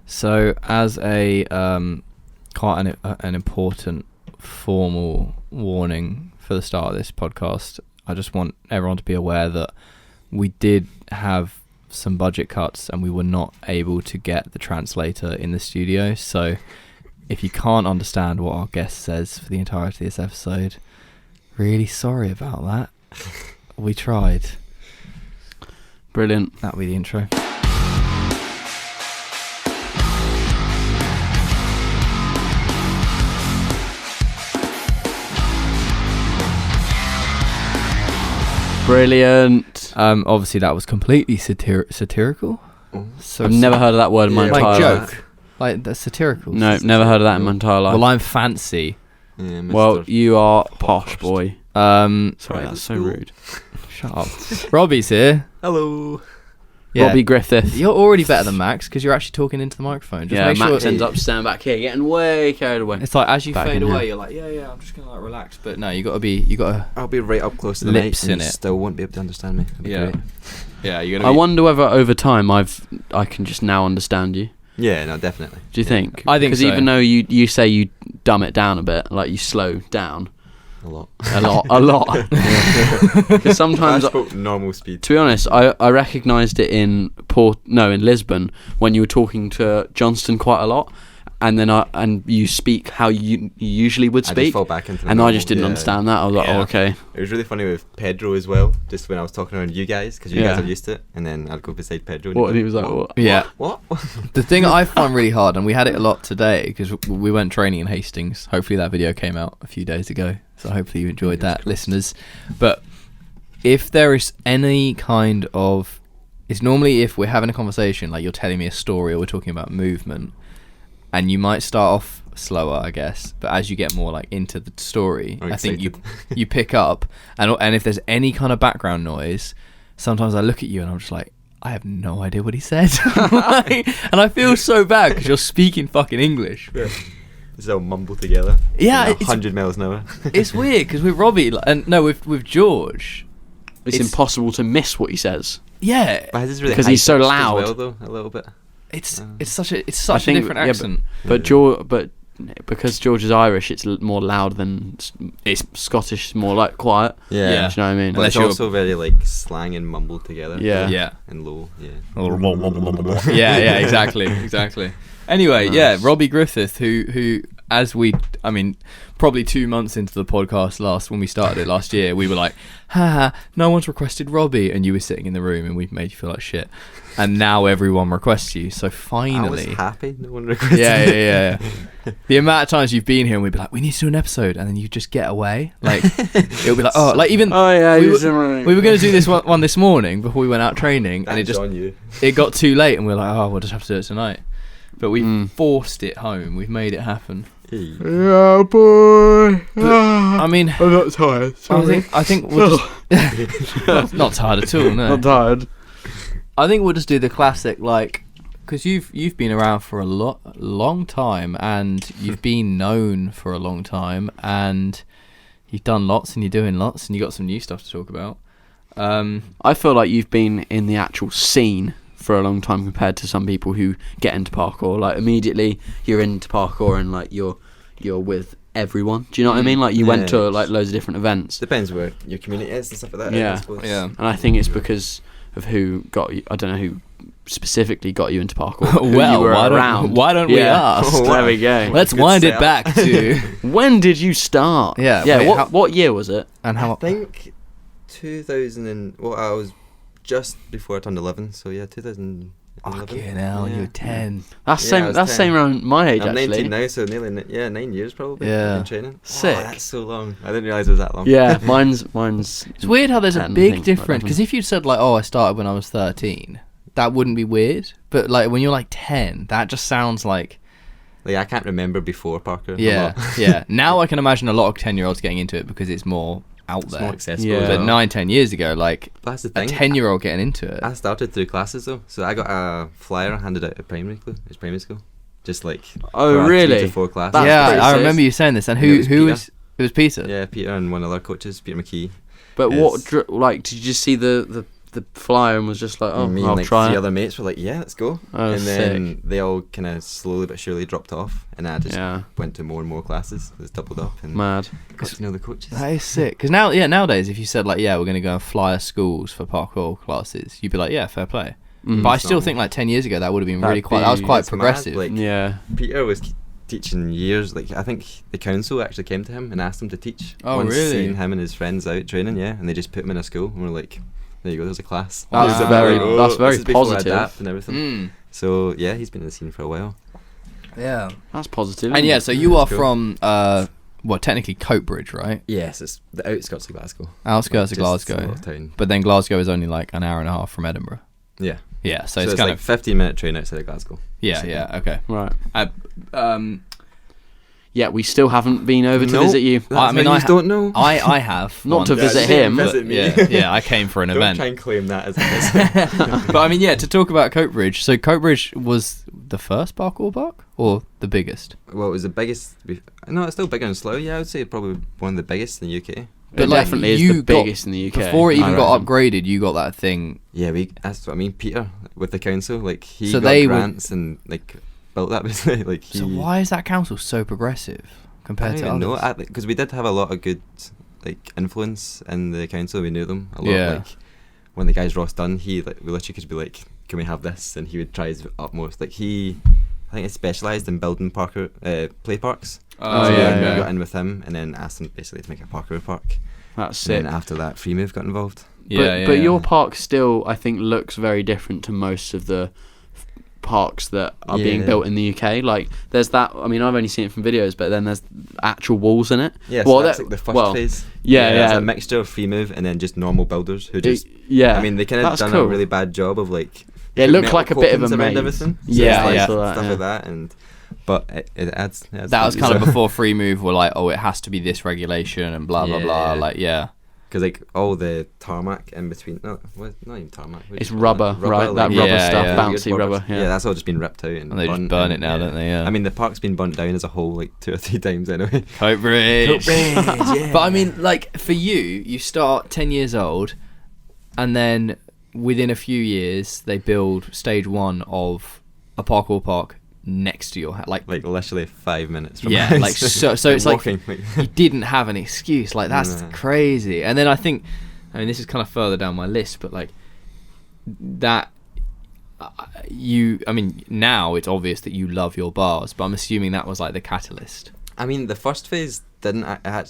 So, as a quite an important formal warning for the start of this podcast, I just want everyone to be aware that we did have some budget cuts and we were not able to get the translator in the studio. So, if you can't understand what our guest says for the entirety of this episode, really sorry about that. We tried. Brilliant. That'll be the intro. Brilliant. Obviously, that was completely satirical. So I've never heard of that word in my entire like life. joke. Like that's satirical. No, never heard of that in my entire life. Well, I'm fancy. Yeah, well, you are posh, boy. Sorry, that's so rude. Shut up. Robbie's here. Hello. Yeah. Robbie Griffith. You're already better than Max because you're actually talking into the microphone. Just make Max sure ends up standing back here, getting way carried away. It's like as you Back fade in away, here. you're like, yeah, I'm just gonna like relax. But no, you gotta. I'll be right up close to the Lips mic and in you it. still won't be able to understand me. It'll be Yeah. great. Yeah, you I gotta. wonder whether over time I can just now understand you. Yeah, no, definitely. Do you think? I think because so. even though you say you dumb it down a bit, like you slow down A lot. a lot. Because sometimes I spoke normal speed. to be honest, I recognised it in Lisbon when you were talking to Johnston quite a lot, and then you speak how you usually would I just speak, fall back into the and I normal, just didn't yeah. understand that. I was like, Yeah. oh, okay. It was really funny with Pedro as well, just when I was talking around you guys, because you Yeah. guys are used to it, and then I'd go beside Pedro. And What? And he'd he was go, like, what? Yeah. What? The thing I find really hard, and we had it a lot today because we went training in Hastings. Hopefully that video came out a few days ago, so hopefully you enjoyed that, listeners. But if there is any kind of, it's normally if we're having a conversation, like you're telling me a story or we're talking about movement, and you might start off slower, I guess, but as you get more like into the story, I'm I think you excited. pick up, and if there's any kind of background noise, sometimes I look at you and I'm just like, I have no idea what he said. Like, and I feel so bad because you're speaking fucking English. It's all mumble together. Yeah, It's 100 miles an hour. it's weird because with Robbie, and no, with George, It's impossible to miss what he says. yeah, But his is really Because he's so high-pitched loud. as well, though, a little bit. it's I such a think- different yeah, accent. But because George is Irish, it's more loud than it's Scottish, more like quiet. Yeah. Do you know what I mean? But Unless it's you're- also very like slang and mumbled together. Yeah. Yeah. And low, yeah. yeah, exactly. Anyway, yeah, Robbie Griffith, who I mean, probably 2 months into the podcast when we started it last year, we were like, no one's requested Robbie, and you were sitting in the room and we made you feel like shit. And now everyone requests you, so finally. I was happy no one requested Yeah. The amount of times you've been here and we'd be like, we need to do an episode, and then you just get away. Like, it'll be like, oh, like even we were going to do this one this morning before we went out training, and That's on you. it got too late, and we were like, oh, we'll just have to do it tonight. But we forced it home. We've made it happen. Hey. Yeah, boy. I mean, I'm not tired. I think we'll just not tired at all. No, Not tired. I think we'll just do the classic, like, because you've been around for a long time, and you've been known for a long time, and you've done lots, and you're doing lots, and you got some new stuff to talk about. I feel like you've been in the actual scene for a long time compared to some people who get into parkour. Like immediately you're into parkour and like you're with everyone. Do you know what I mean? Like you went to like loads of different events. Depends where your community is and stuff like that. Yeah. I suppose. Yeah. And I think it's because of who got you. I don't know who specifically got you into parkour. Who Well, you were why around. don't we ask? Oh, wow. There we go. Let's Good wind it setup. back to When did you start? Yeah, Yeah. wait, What year was it? and I how. think 2000 and I was just before I turned 11, so yeah, 2011. Fucking hell, Yeah. you're 10. That's Yeah, I was 10. same around my age I'm actually. 19 now, so nearly 9 years probably. Yeah. I've been training. Sick. Oh, that's so long. I didn't realise it was that long. Yeah, mine's. It's weird how there's a 10, I big think, difference, because if you said like, oh, I started when I was 13, that wouldn't be weird. But like when you're like 10, that just sounds like Like I can't remember before parkour. yeah. Now I can imagine a lot of 10-year-olds getting into it because it's more out It's there. more accessible. Yeah. as But well. 9-10 years ago, like But that's the a thing. 10-year-old getting into it. I started through classes though, so I got a flyer handed out at primary school, just like Oh, for our really? 3 to 4 classes. That's Yeah, pretty I sick. remember you saying this. And Yeah, it who was was it? Was Peter? Yeah, Peter and one of our coaches, Peter McKee. But Yes. like, did you just see the the flyer and was just like, oh, me I'll and like try three it. other mates were like, yeah, let's go. Oh, and then they all kind of slowly but surely dropped off, and I just went to more and more classes. It was doubled up and Mad. got to know the coaches. That is sick. Because nowadays, if you said like, yeah, we're going to go and flyer schools for parkour classes, you'd be like, yeah, fair play. But I still think like 10 years ago that would have been that was quite progressive. Mad. Like, Peter was teaching years. Like, I think the council actually came to him and asked him to teach. Oh, Once really? Seeing him and his friends out training, and they just put him in a school, and we're like, there you go, there's a class. That's Wow. very this is before positive. Adapt and everything. So yeah, he's been in the scene for a while. Yeah, that's positive. And yeah, so you are cool. from technically Coatbridge, right? Yes, it's the outskirts of Glasgow. Outskirts of Just a Glasgow. little town. But then Glasgow is only like an hour and a half from Edinburgh. Yeah. Yeah, so So it's it's kind like of 15-minute train outside of Glasgow. yeah, okay. Right. Yeah, we still haven't been over to visit you. I mean, I don't know. I have Not to once. visit him. Visit me. Yeah, I came for an Don't event. try and claim that as a visit. But I mean, yeah, to talk about Coatbridge. So Coatbridge was the first parkour park or the biggest? Well, it was the biggest. No, it's still bigger and slow. Yeah, I would say probably one of the biggest in the UK. But It like, definitely is you the biggest in the UK. Before it even I got reckon. upgraded, you got that thing. Yeah, that's what I mean. Peter with the council, like he So got they grants and like built that basically. Like So why is that council so progressive I compared don't to even know, others? because we did have a lot of good like influence in the council. We knew them a lot. Yeah. Like when the guy's Ross Dunn, we literally could be like, "Can we have this?" And he would try his utmost. Like I think he specialised in building parkour play parks. Oh, So yeah. we got in with him and then asked him basically to make a parkour park. That's sick. And then after that, Free Move got involved. But your park still, I think, looks very different to most of the parks that are being built in the UK. Like, there's that. I mean, I've only seen it from videos, but then there's actual walls in it. Yeah, so that's like the first phase. Yeah. It's a mixture of Free Move and then just normal builders who just. I mean, they kind of done a really bad job of like. Yeah, it looked metal like a bit of a copings around maze. everything. So Yeah, it's yeah. like stuff like that, but it adds. That was kind of before Free Move were like, oh, it has to be this regulation and blah blah blah. Like, yeah. Because like all the tarmac in between, not even tarmac. It's rubber, right? That rubber stuff, bouncy rubber. Yeah, that's all just been ripped out and they just burn it now, don't they? Yeah. I mean, the park's been burnt down as a whole like 2 or 3 times anyway. Coatbridge. Yeah. But I mean, like for you start 10 years old, and then within a few years they build stage 1 of a parkour park next to your house, like literally 5 minutes from yeah, my house. like so it's walking, like you didn't have an excuse. Like that's crazy. And then I mean this is kind of further down my list, but like that I mean now it's obvious that you love your bars, but I'm assuming that was like the catalyst. I mean, the first phase didn't. I had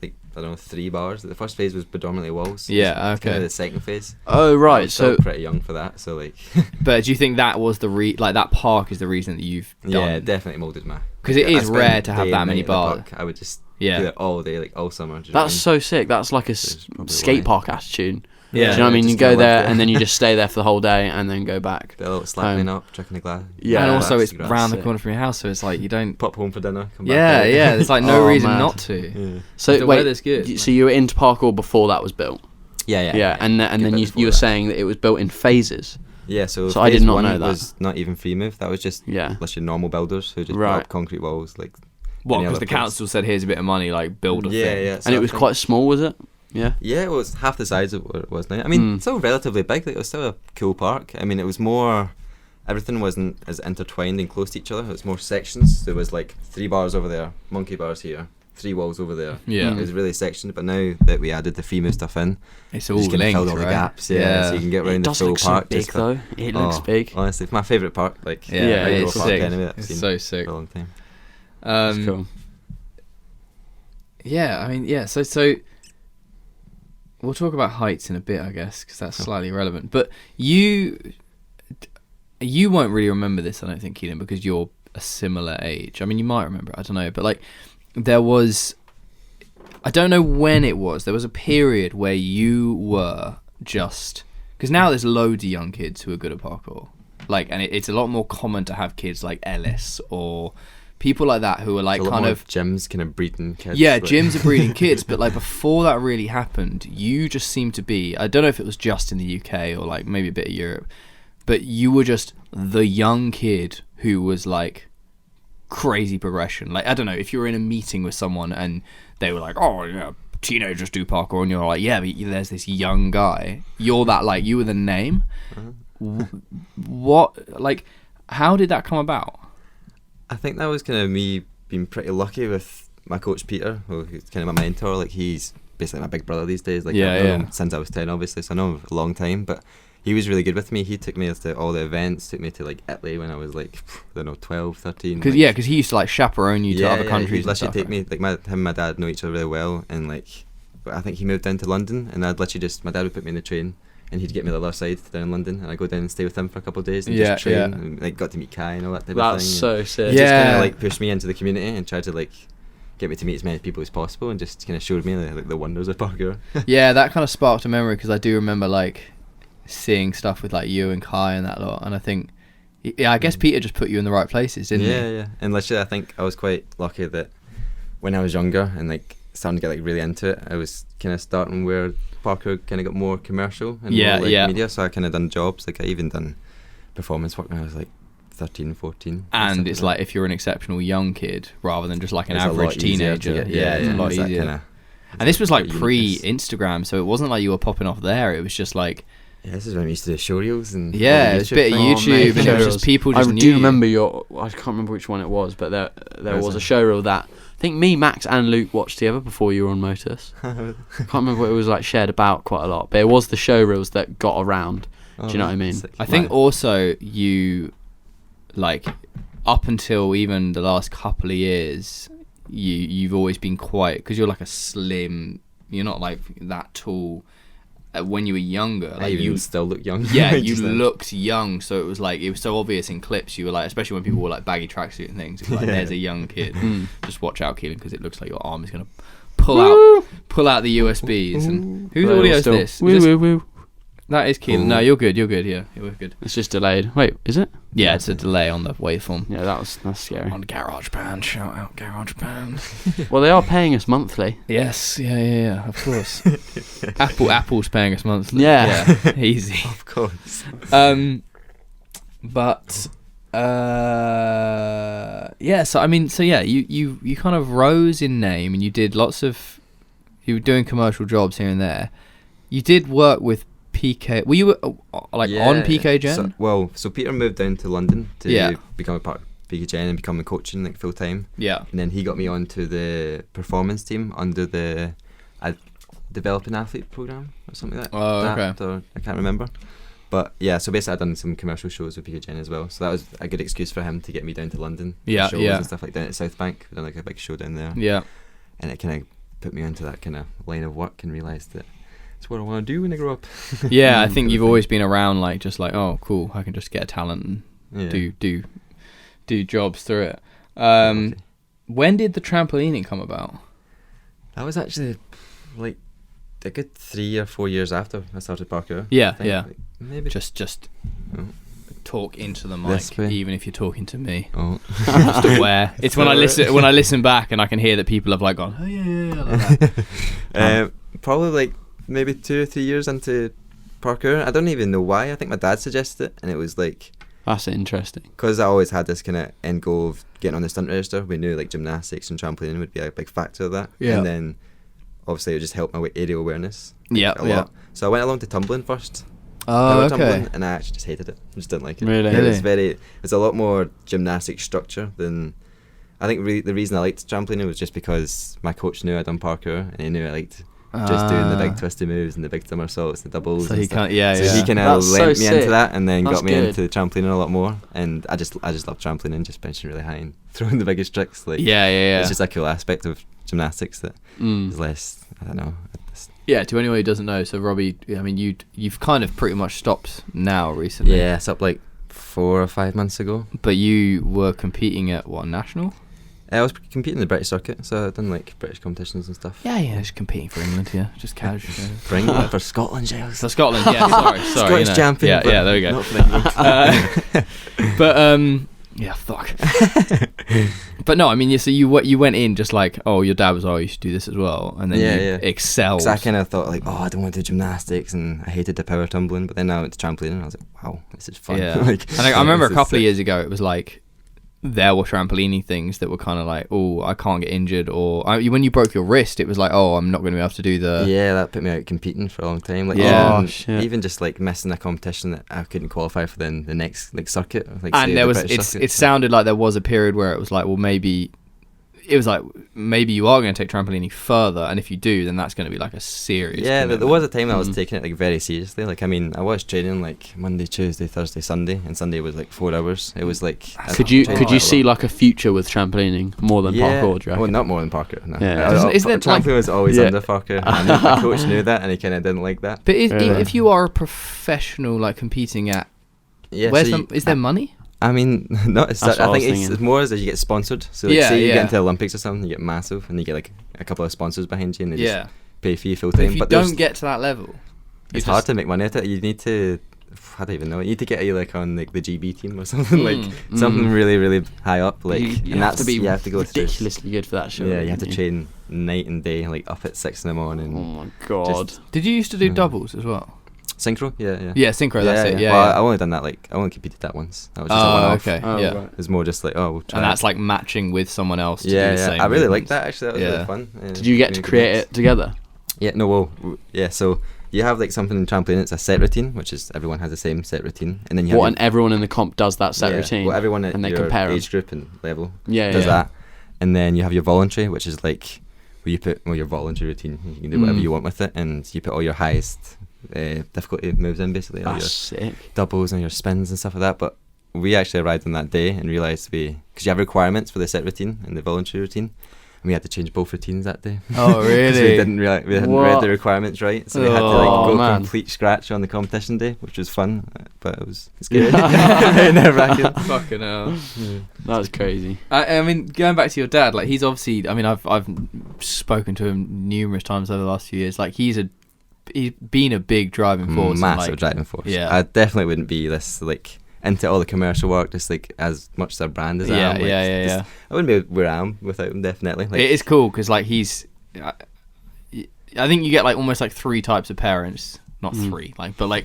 like, I don't know, 3 bars. The first phase was predominantly walls. Yeah, It's kind okay. of the second phase. Oh, I right. was So still pretty young for that. So like. But do you think that was like that park is the reason that you've done? Yeah, it definitely molded my. Because it I is spent rare to have day that and many night at the bars. park. I would just Yeah. do it all day, like all summer. that's so sick. That's like a probably skate why. park attitude. Yeah. Do you know what I mean? just You go kinda there live and then you just stay there for the whole day and then go back. Bit a little slapping up, tricking the glass. Yeah, and also that's it's great. round the Sick. corner from your house, so it's like you don't. Pop home for dinner. Come back Yeah, out. yeah. There's like no Oh, reason mad. not to. Yeah. So The wait, weather's good. so you were into parkour before that was built? Yeah. And Good then bit you before you were that. saying that it was built in phases. Yeah, so I did phase not 1 know that. was not even Free Move. That was just Yeah. literally normal builders who just put Right. up concrete walls like. What? any Because other the place. council said, "Here's a bit of money, like build a Yeah, thing." yeah. And it was quite small, was it? Yeah. Yeah, it was half the size of what it was now. I mean, it's still relatively big. Like, it was still a cool park. I mean, it was more. Everything wasn't as intertwined and close to each other. It was more sections. There was like 3 bars over there, monkey bars here, 3 walls over there. Yeah. It was really sectioned. But now that we added the Free Move stuff in, It's you all just kinda linked, filled all the right? gaps. Yeah, so you can get It around the does full look park. so big just though. It looks big. Honestly, my favourite park. Like Yeah, outdoor it's park sick. anyway that I've It's seen so sick. for a long time. That's cool. Yeah, I mean, yeah. So we'll talk about heights in a bit, I guess, because that's slightly relevant. But you won't really remember this, I don't think, Keelan, because you're a similar age. I mean, you might remember it, I don't know. But like, there was, I don't know when it was. There was a period where you were just, because now there's loads of young kids who are good at parkour. Like, and it's a lot more common to have kids like Ellis or people like that who are like There's a lot kind more of gyms kind of breeding kids. yeah, like- gyms are breeding kids, but like before that really happened, you just seemed to be, I don't know if it was just in the UK or like maybe a bit of Europe, but you were just the young kid who was like crazy progression. Like, I don't know, if you were in a meeting with someone and they were like, oh yeah, teenagers do parkour, and you're like, yeah, but there's this young guy. You're that, like, you were the name. What, like, how did that come about? I think that was kind of me being pretty lucky with my coach Peter, who's kind of my mentor. Like, he's basically my big brother these days. Like, I've known him since I was 10, obviously, so I know him a long time. But he was really good with me. He took me to all the events, took me to like Italy when I was like, I don't know, 12, 13. Because he used to like chaperone you to other countries. He'd literally take me, like him and my dad know each other really well, and like, but I think he moved down to London, and I'd literally my dad would put me in the train, and he'd get me the other side down in London, and I'd go down and stay with him for a couple of days and just train, and like got to meet Kai and all that type of thing. That's so sick. Just kind of like pushed me into the community and tried to like get me to meet as many people as possible, and just kind of showed me like the wonders of parkour. Yeah, that kind of sparked a memory, because I do remember like seeing stuff with like you and Kai and that lot, and I think I guess Peter just put you in the right places, didn't he? Yeah. And literally I think I was quite lucky that when I was younger and like starting to get like really into it, I was kind of starting where parkour kind of got more commercial and more like media, so I kind of done jobs, like I even done performance work when I was like 13, 14. And it's like if you're an exceptional young kid rather than just like an average teenager, it's a lot easier. And this was like pre-Instagram, so it wasn't like you were popping off there, it was just like, yeah, this is when we used to do showreels and it was a bit of YouTube, and it was just people just knew. I do remember I can't remember which one it was, but there was a showreel that I think me, Max and Luke watched together before you were on Motus. I can't remember what it was like shared about quite a lot, but it was the showreels that got around. Do you know what I mean? I think also you, like, up until even the last couple of years, you've always been quite, because you're like a slim, you're not like that tall. When you were younger, like you still look young. Yeah, you looked young, so it was so obvious in clips. You were like, especially when people were like baggy tracksuit and things. It was like, there's a young kid. Just watch out, Keelan, because it looks like your arm is gonna pull out the USBs. And whose audio is this? Woo. That is Keelan. No, you're good. Yeah, you're good. It's just delayed. Wait, is it? Yeah, it's a delay on the waveform. Yeah, that's scary. On GarageBand, shout out GarageBand. Well, they are paying us monthly. Yes, yeah, of course. Apple's paying us monthly. Yeah. Easy. Of course. But so I mean, you kind of rose in name, and you did you were doing commercial jobs here and there. You did work with PK. Were you on PK Gen? So Peter moved down to London to become a part of PK Gen and become a coaching like full time. Yeah. And then he got me onto the performance team under the developing athlete program or something like that. Oh, okay. Or I can't remember. But yeah, so basically I'd done some commercial shows with PK Gen as well. So that was a good excuse for him to get me down to London. Shows and stuff like that at South Bank. We done like a big show down there. Yeah. And it kind of put me into that kind of line of work and realised that it's what I want to do when I grow up. Yeah, I think you've always been around like just like, oh cool, I can just get a talent and do jobs through it. When did the trampolining come about? That was actually like a good 3 or 4 years after I started parkour. Yeah. Like, maybe just talk into the mic, even if you're talking to me. Oh. Just aware. It's when I listen back and I can hear that people have like gone, oh yeah, like that. Probably like maybe 2 or 3 years into parkour. I don't even know why. I think my dad suggested it, and it was like, that's interesting, because I always had this kind of end goal of getting on the stunt register. We knew like gymnastics and trampolining would be a big factor of that. And then obviously it would just help my aerial awareness a lot. So I went along to tumbling first. Tumbling, and I actually just hated it. I just didn't like it. Really? It was a lot more gymnastic structure than, I think the reason I liked trampolining was just because my coach knew I'd done parkour, and he knew I liked just doing the big twisty moves and the big somersaults, the doubles. So and he stuff. So he kind of lent me into that, and then got me good. into trampolining a lot more. And I just love trampolining, just benching really high and throwing the biggest tricks. Like it's just a cool aspect of gymnastics that is less, I don't know. Yeah, to anyone who doesn't know, so Robbie, I mean, you've kind of pretty much stopped now recently. Yeah, it's up like 4 or 5 months ago. But you were competing at what, national? I was competing in the British circuit, so I've done like British competitions and stuff. Yeah, just competing for England, just casual. For England, for Scotland, Giles. For Scotland, sorry. Scottish champion. Yeah, there we go. Not for England. But yeah, fuck. But no, I mean, so you went in just like, oh, your dad was, you should do this as well, and then you excelled. Because I kind of thought like, I don't want to do gymnastics, and I hated the power tumbling. But then now it's trampolining, and I was like, wow, this is fun. Yeah. Like, and I remember a couple of years ago, it was like, there were trampolining things that were kind of like, oh, I can't get injured, or when you broke your wrist, it was like, oh, I'm not going to be able to do the. Yeah, that put me out competing for a long time. Like, Yeah. even just like missing a competition that I couldn't qualify for the next like circuit. Like, And say, there the was British circuit, it sounded like there was a period where it was like, well, maybe. It was like, maybe you are going to take trampolining further, and if you do, then that's going to be like a serious. Yeah, commitment. there was a time I was taking it like very seriously. Like, I mean, I was training like Monday, Tuesday, Thursday, Sunday, and Sunday was like 4 hours. It was like. Could you see like a future with trampolining more than parkour? Do you reckon? Well, not more than parkour. No. Yeah. Isn't it trampoline like- was always Yeah. under parkour. And the coach knew that, and he kind of didn't like that. But Really? if you are a professional, like competing at, Yeah, is there money? I mean, not as That's such. I what I think was it's thinking. more as you get sponsored. So, like, Yeah, say you yeah. get into the Olympics or something, you get massive, and you get like a couple of sponsors behind you, and they Yeah. just pay for you full But time. if you But don't get to that level, it's hard to make money at it. You need to. I don't even know. You need to get you like on like the GB team or something like something really, really high up. Like, you and have that's to be you have to go through. ridiculously good for that show. Yeah, you have to don't train night and day, like up at 6 in the morning. Oh my god. Did you used to do doubles as well? Synchro, yeah. Yeah, synchro. That's it. Yeah. Well, yeah. I only done that I only competed that once. That was just a one-off. Okay. Oh, yeah. right. It was more just like, we'll try. And it. that's like matching with someone else. To Yeah, do the yeah. same I really movements. liked that actually. That was really fun. Yeah, Did you get to really good create mix. it together? Yeah, no, yeah. So you have like something in trampoline. It's a set routine, which is everyone has the same set routine, and then you have And everyone in the comp does that set routine. Well, everyone at and they your compare 'em. age group and level Yeah, does yeah. that, and then you have your voluntary, which is like where you put your voluntary routine. You can do whatever you want with it, and you put all your highest difficulty moves in, basically. All That's your sick. doubles and your spins and stuff like that. But we actually arrived on that day and realised because you have requirements for the set routine and the voluntary routine, and we had to change both routines that day. Oh 'Cause really? we hadn't read What? the requirements right, so we had to like Oh, go man. complete scratch on the competition day, which was fun, but it's good. Nerve-wracking. Fucking hell. That's crazy. I mean, going back to your dad, like he's obviously. I mean, I've spoken to him numerous times over the last few years. Like he's been a big driving force. and, Massive like, driving force. Yeah. I definitely wouldn't be this like into all the commercial work just like as much as their brand as I am. Like, Yeah. I wouldn't be where I am without him, definitely. Like, It is cool because like he's. I think you get like almost like 3 types of parents. Not 3, like, but like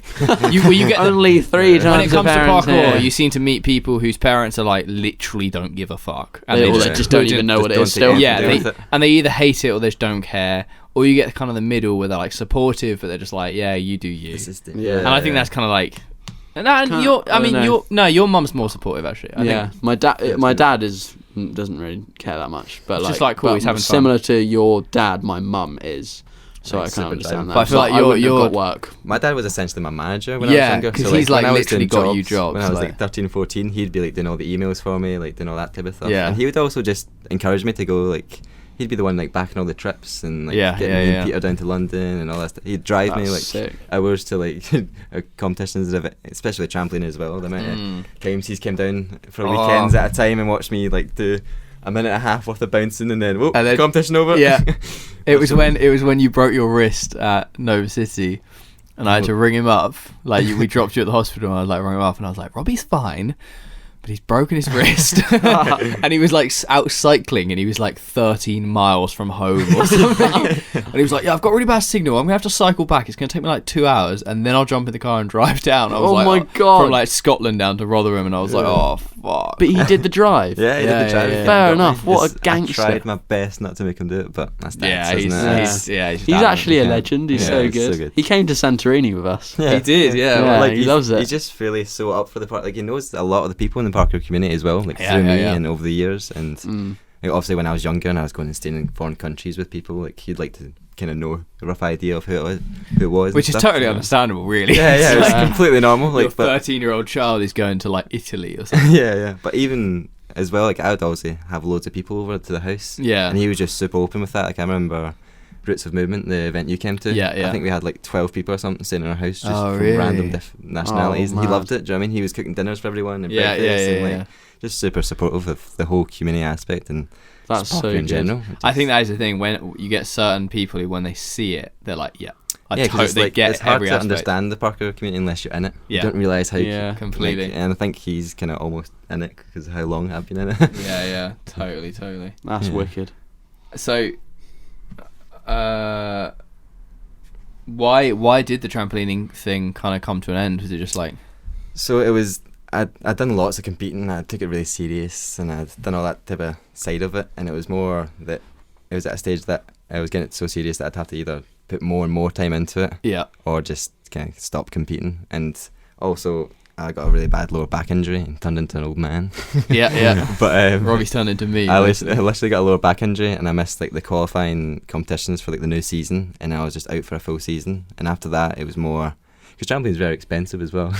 you get Only 3 when times it comes to parents parkour, here. you seem to meet people whose parents are like literally don't give a fuck, and They just just don't even know what it is still. yeah, do they, with it. and they either hate it or they just don't care, or you get kind of the middle where they're like supportive, but they're just like, yeah, you do you. this is the, Yeah. And I think that's kind of like, and Kinda- I don't know. your mum's more supportive actually. I Yeah, think. my dad. Yeah, My it's dad doesn't really care that much, but It's like, just like, cool, but he's having fun. similar to your dad. My mum is, so Like, I super can understand driving. that. But I feel like I wouldn't have you're- got work. My dad was essentially my manager when Yeah, I was younger. 'cause So, he's, like, when I was literally doing got you jobs, When I was like- like 13, 14, he'd be like doing all the emails for me, like doing all that type of stuff. Yeah. And he would also just encourage me to go, like, he'd be the one like backing all the trips and like Yeah, getting yeah, me and yeah. Peter down to London and all that stuff. He'd drive me That's like sick. hours to like competitions, especially trampoline as well. The amount of times he's came down for Oh. weekends at a time and watched me like do a minute and a half worth of bouncing and then, And then- competition over. Yeah. It was when you broke your wrist at Nova City, and I had to ring him up. Like we dropped you at the hospital, and I was like ring him up, and I was like, Robbie's fine, but he's broken his wrist, and he was like out cycling, and he was like 13 miles from home or something, and he was like, yeah, I've got really bad signal. I'm gonna have to cycle back. It's gonna take me like 2 hours, and then I'll jump in the car and drive down. I was Oh like, my God. from like Scotland down to Rotherham, and I was like, oh fuck. But he did the drive. Yeah, he Yeah, did the driving. yeah, thing, Fair got me. enough. What a Just- gangster. I tried my best not to make him do it, but that's Yeah, dance, he's isn't it? He's adamant. actually a Yeah. legend. He's Yeah, so he's good. so good. He came to Santorini with us. He did, yeah. Yeah. Like he loves it. He's just really so up for the part. Like he knows a lot of the people in the parkour community as well, like Yeah, through yeah, me yeah. and over the years. And like, obviously, when I was younger and I was going and staying in foreign countries with people, like he'd like to kind of know a rough idea of who it was. Which and is stuff. totally understandable, really. Yeah, yeah, It's it's like, completely normal. your Like, but 13-year-old child is going to like Italy or something. yeah. But even as well, like I would obviously have loads of people over to the house. Yeah. And he was just super open with that. Like I remember Roots of Movement, the event you came to. Yeah, yeah. I think we had like 12 people or something staying in our house just Oh, from really? random nationalities. Oh, and he mad. loved it. Do you know what I mean? He was cooking dinners for everyone and Yeah, breakfast yeah, and yeah, like just super supportive of the whole community aspect and That's just so parkour in good. general. I think that is the thing, when you get certain people who, when they see it, they're like, yeah, yeah, because they get it's hard every to aspect. understand the parkour community unless you're in it. Yeah. You don't realise how Yeah, completely. and I think he's kind of almost in it because of how long I've been in it. Yeah, totally. That's Yeah. wicked. So, why did the trampolining thing kind of come to an end? Was it just like, So it was. I'd done lots of competing. I took it really serious, and I'd done all that type of side of it. And it was more that it was at a stage that I was getting it so serious that I'd have to either put more and more time into it, or just kind of stop competing. And also, I got a really bad lower back injury and turned into an old man. But Robbie's turned into me. I literally got a lower back injury, and I missed like the qualifying competitions for like the new season, and I was just out for a full season. And after that, it was more, because trampoline is very expensive as well.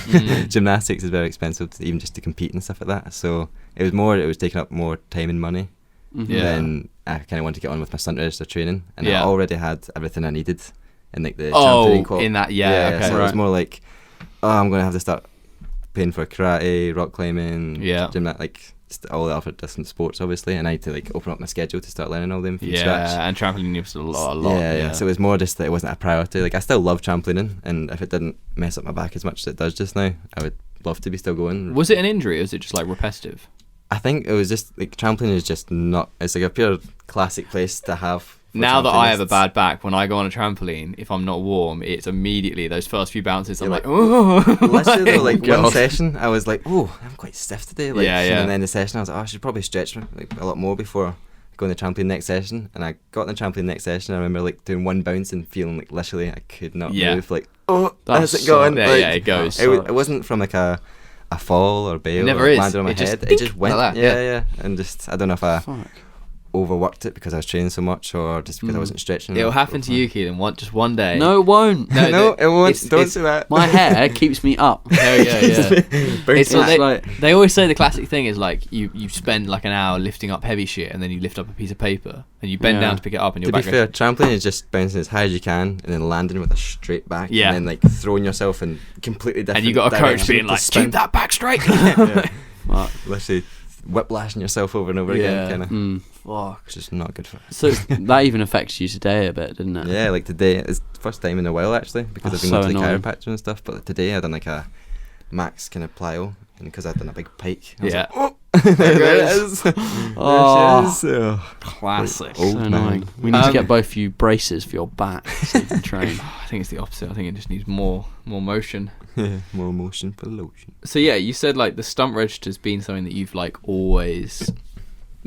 Gymnastics is very expensive, even just to compete and stuff like that. So it was taking up more time and money. Then I kind of wanted to get on with my stunt register training, and I already had everything I needed in like the trampoline in that So it was more like, I'm going to have to start paying for karate, rock climbing, gymnastics, like all the other different sports, obviously, and I had to like open up my schedule to start learning all them from scratch. And trampoline was a lot. So it was more just that it wasn't a priority. Like I still love trampolining, and if it didn't mess up my back as much as it does just now, I would love to be still going. Was it an injury, or is it just like repetitive? I think it was just like trampoline is just not. It's like a pure classic place to have. Now that I have a bad back, when I go on a trampoline, if I'm not warm, it's immediately those first few bounces. I'm like, oh. Literally, though, like one session, I was like, oh, I'm quite stiff today. Like, and then the session, I was like, I should probably stretch like a lot more before going to the trampoline next session. And I got on the trampoline next session. I remember like doing one bounce and feeling like literally I could not move. Like, that's it going. It goes. It wasn't from like a fall or bail. It never or landed on my head. It just went like that. Yeah. And just I don't know if I overworked it because I was training so much, or just because I wasn't stretching. It'll happen to you, Keelan. Just one day. No, it won't. No, it won't. Don't say that. My hair keeps me up. It's like they always say the classic thing is like you spend like an hour lifting up heavy shit, and then you lift up a piece of paper and you bend down to pick it up, and your back. To be fair, trampoline is just bouncing as high as you can and then landing with a straight back, and then like throwing yourself in completely different. And you got a coach being like, keep that back straight. Literally whiplashing yourself over and over again, kind of. Fuck. Which is not good for it. So that even affects you today a bit, didn't it? Yeah, like today, it's the first time in a while actually, because I've been going to the chiropractor and stuff, but today I done like a max kind of plyo, and because I'd done a big pike, I was like, oh, there it is. There she is. Classic. So annoying. We need to get both of you braces for your back so you can train. I think it's the opposite. I think it just needs more motion. Yeah, more motion for lotion. So yeah, you said like the stunt register's been something that you've like always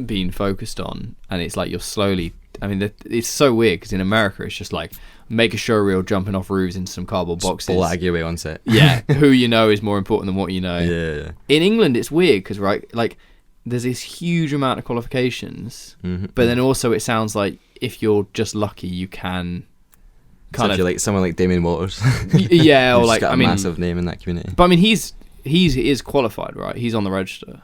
been focused on, and it's like you're slowly. I mean, it's so weird because in America it's just like make a show reel jumping off roofs into some cardboard boxes. Blag your way on set. Yeah, who you know is more important than what you know. Yeah. In England, it's weird because like there's this huge amount of qualifications, but then also it sounds like if you're just lucky, you can. Kind of like someone like Damien Waters. Yeah, or like got a massive name in that community. But I mean, he is qualified, right? He's on the register.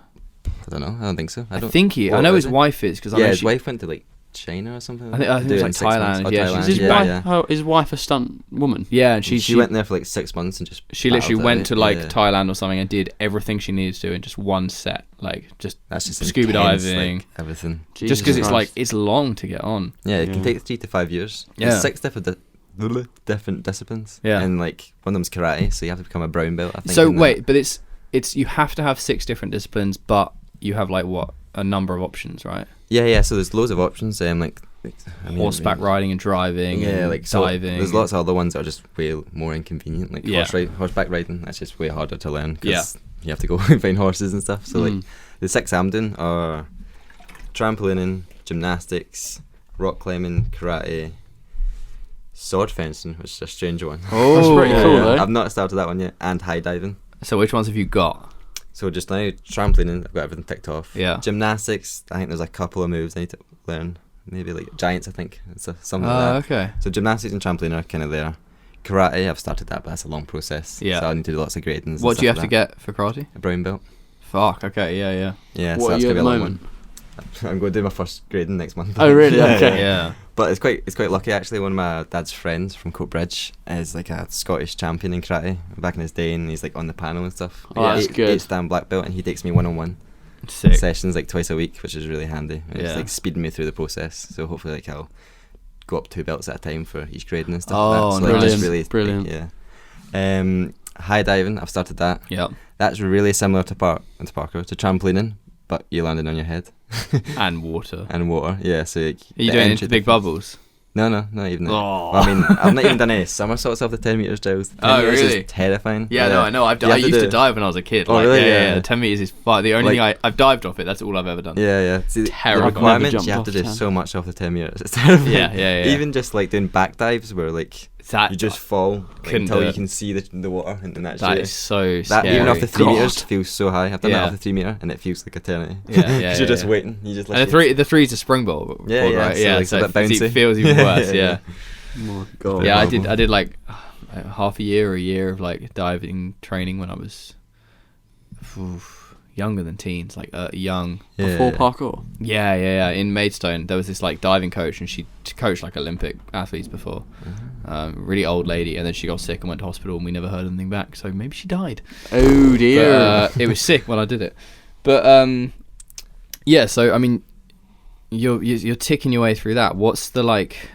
I don't know. I don't think so. I know his wife is, because his wife went to like China or something. I think it was like Thailand. Is his wife a stunt woman? Yeah, and she went there for like 6 months and just. She literally went to like Thailand or something and did everything she needed to in just one set, like just scuba diving, like, everything. Jesus just because it's like it's long to get on. Yeah, it can take 3 to 5 years. Yeah, there's 6 different disciplines. Yeah, and like one of them's karate, so you have to become a brown belt. I think. So wait, but it's you have to have 6 different disciplines, but you have like what, a number of options, right? Yeah. So there's loads of options. Horseback riding and driving. Yeah, like diving. There's lots of other ones that are just way more inconvenient. Like horseback riding. That's just way harder to learn because you have to go and find horses and stuff. So like the 6 I'm doing are trampolining, gymnastics, rock climbing, karate, sword fencing, which is a strange one. Oh, that's pretty cool. Though. I've not started that one yet, and high diving. So which ones have you got? So just now, trampolining, I've got everything ticked off. Yeah. Gymnastics, I think there's a couple of moves I need to learn. Maybe like giants, I think. It's something like that. Okay. So gymnastics and trampoline are kind of there. Karate, I've started that, but that's a long process. Yeah. So I need to do lots of gradings. What do you have to get for karate? A brown belt. Fuck. Okay. Yeah. Yeah. What so are that's you gonna at be the a long moment? one. I'm going to do my first grading next month. Oh really? Okay. Yeah. But it's quite lucky actually. One of my dad's friends from Coatbridge is like a Scottish champion in karate back in his day, and he's like on the panel and stuff. Oh, that's good. 8-dan black belt, and he takes me 1-on-1 sessions like twice a week, which is really handy. And it's like speeding me through the process. So hopefully like I'll go up 2 belts at a time for each grading and stuff. Oh, so brilliant! Like, just really, Brilliant. Yeah. High diving, I've started that. Yeah. That's really similar to parkour, to trampolining, but you're landing on your head. And water. Yeah, so like, are you doing into big bubbles? No, not even that. Oh. Well, I mean, I've not even done any somersaults off the 10 metres, Giles. 10 metres really? is terrifying. Yeah, no, I know. I used to dive when I was a kid. Oh, like, really? Yeah. Yeah. 10 meters is fine. The only thing I've dived off it. That's all I've ever done. Yeah. See, the Terrible. requirements, Never you have to jumped do off so much off the 10 metres. It's terrible. Yeah. Even just like doing back dives where like That, you just fall until do you it. can see the water, and that's that it. is so That scary. even off the 3 God. meters feels so high. I've done that Yeah. off the 3 meter, and it feels like eternity. Yeah, 'Cause you're just waiting. You just And the three's a springboard, Yeah, right? so, Yeah, like, so a bit it bouncy. feels even worse. Yeah. Oh my God. Yeah, I horrible. did like half a year or a year of like diving training when I was younger than teens, like young. Before parkour. Yeah. In Maidstone, there was this like diving coach, and she coached like Olympic athletes before. Really old lady, and then she got sick and went to hospital, and we never heard anything back. So maybe she died. Oh dear. But, it was sick when I did it. But yeah. So I mean, you're ticking your way through that. What's the like?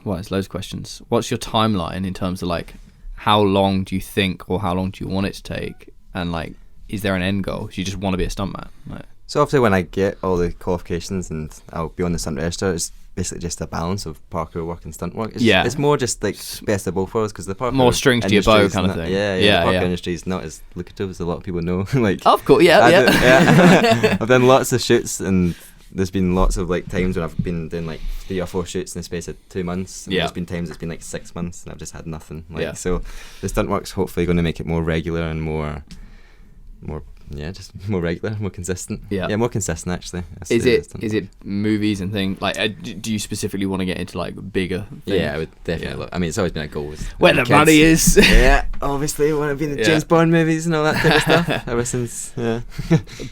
Well, it's loads of questions. What's your timeline in terms of like how long do you think, or how long do you want it to take, and like is there an end goal? Do you just want to be a stuntman? Like, So obviously when I get all the qualifications and I'll be on the stunt register, it's basically just a balance of parkour work and stunt work. It's more just like best of both worlds, because the parkour more strings to your bow kind of thing. Yeah, the parkour industry is not as lucrative as a lot of people know. Like, of course, yeah. I've done lots of shoots, and there's been lots of like times when I've been doing like 3 or 4 shoots in the space of 2 months. And there's been times it's been like 6 months, and I've just had nothing. Like, so the stunt work's hopefully going to make it more regular and more just more regular, more consistent. Yeah, more consistent actually. Is it movies and things like? Do you specifically want to get into like bigger things? Yeah, I would definitely. Look, I mean, it's always been a goal with where the kids. money is. Yeah, obviously, want to be in the James Bond movies and all that kind of stuff. Ever since,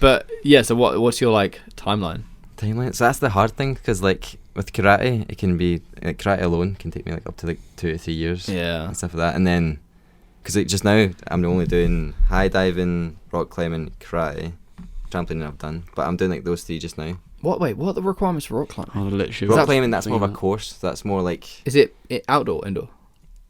But yeah, so what's your like timeline? So that's the hard thing, because like with karate, it can be like, karate alone can take me like up to like 2 to 3 years. Yeah, and stuff like that, and then. Because like just now I'm only doing high diving, rock climbing, karate, trampolining I've done, but I'm doing like those 3 just now. What are the requirements for rock climbing? Oh, literally. Rock climbing, that's more of a course. So that's more like Is it outdoor, indoor?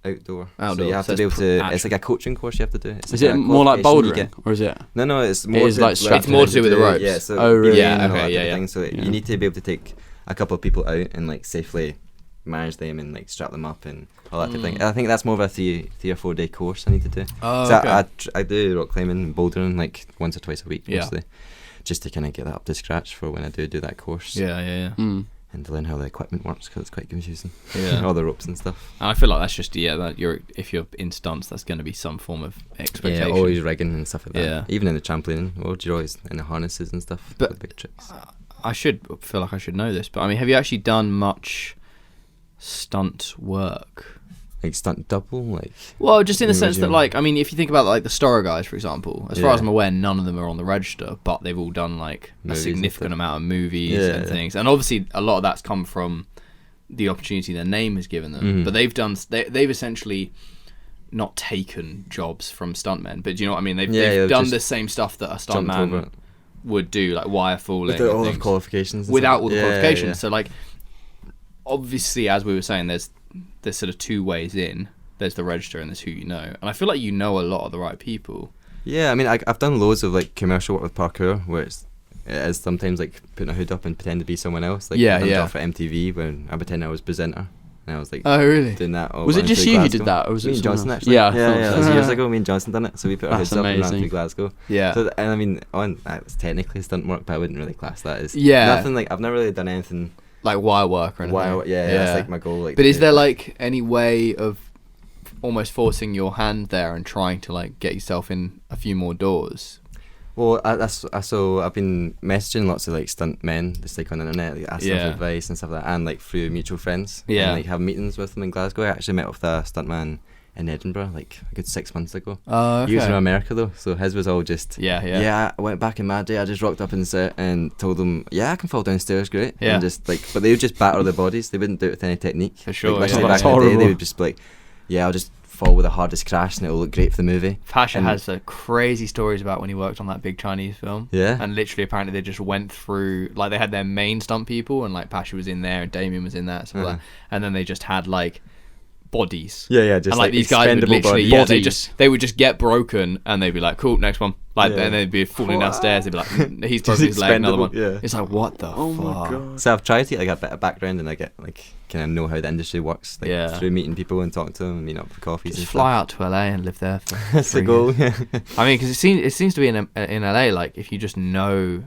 Outdoor. Outdoor. So you have So to be able to. actual. It's like a coaching course you have to do. It's Is like it a more like qualification you bouldering, get. or is it? No, it's more. is like It's more to do with the ropes. Yeah. So Oh, really? breathing Yeah, and all okay, that kind yeah. of thing. So Yeah. you need to be able to take a couple of people out and like safely manage them and like strap them up and all that type of thing. I think that's more of a 3 or 4 day course I need to do. Oh, So okay. I do rock climbing and bouldering like once or twice a week Yeah. mostly, just to kind of get that up to scratch for when I do that course. Yeah. Mm. And to learn how the equipment works, because it's quite confusing. Yeah. All the ropes and stuff. And I feel like that's just that if you're in stunts, that's going to be some form of expectation. Yeah, always rigging and stuff like that. Yeah. Even in the trampoline world, you're always in the harnesses and stuff. But- with big tricks. I feel like I should know this, but I mean, have you actually done much stunt work? Like stunt double, like. Well, just in the sense that, Imagine. like, I mean, if you think about like the Stora guys, for example, as far Yeah. as I'm aware, none of them are on the register, but they've all done like Movies a and significant stuff. amount of movies Yeah, and yeah. things, and obviously a lot of that's come from the opportunity their name has given them. Mhm. But they've essentially not taken jobs from stuntmen, but do you know what I mean? They've they've done just the same stuff that a jumped over stuntman it. would do, like wire falling, Without and all the things. qualifications. and Without stuff. all the Yeah, qualifications. yeah. So like, obviously, as we were saying, there's sort of 2 ways in. There's the register and there's who you know, and I feel like you know a lot of the right people. Yeah, I mean, I've done loads of like commercial work with parkour, where it is sometimes like putting a hood up and pretend to be someone else. Like, Yeah, I've done yeah. stuff for MTV when I pretend I was presenter, and I was like Oh really? doing that. All Was it around just through you who Glasgow. did that, or was Me it and someone Johnson else? actually? Yeah, I yeah, thought yeah. so. That was years ago. Me and Johnson done it, so we put our That's hoods up and ran amazing. through Glasgow. Yeah. So and I mean, it's technically stunt work, but I wouldn't really class that as Yeah. nothing. Like I've never really done anything. Like wire work or anything. Yeah, that's like my goal. Like, But to is do there that. like any way of almost forcing your hand there and trying to like get yourself in a few more doors? Well, so I've been messaging lots of like stunt men, just like on the internet, like asking Yeah. for advice and stuff like that, and like through mutual friends. Yeah. And like have meetings with them in Glasgow. I actually met with a stuntman in Edinburgh like a good 6 months ago. Oh, He was from okay. America though, so his was all just Yeah. I went back in my day. I just rocked up in the set and told them, yeah, I can fall downstairs, great. Yeah. And just like, but they would just batter their bodies. They wouldn't do it with any technique. For sure, Like, yeah. literally That's back in the day, horrible. they would just be like, yeah, I'll just fall with the hardest crash and it'll look great for the movie. Pasha And- has crazy stories about when he worked on that big Chinese film. Yeah. And literally, apparently, they just went through, like, they had their main stunt people, and, like, Pasha was in there, and Damien was in there, stuff like Uh-huh. that. And then they just had, like, bodies. Yeah, just and like these guys would literally, bodies. they would just get broken, and they'd be like, "Cool, next one." Like, and they'd be falling downstairs. They'd be like, "He's broken his leg." Another one. Yeah. It's like, what the fuck? my god. So I've tried to get like a bit of background, and I get like kind of know how the industry works, like through meeting people and talking to them, and meeting up for coffees. Just and fly stuff. out to LA and live there. For That's the goal. Yeah. I mean, because it seems to be in LA. Like, if you just know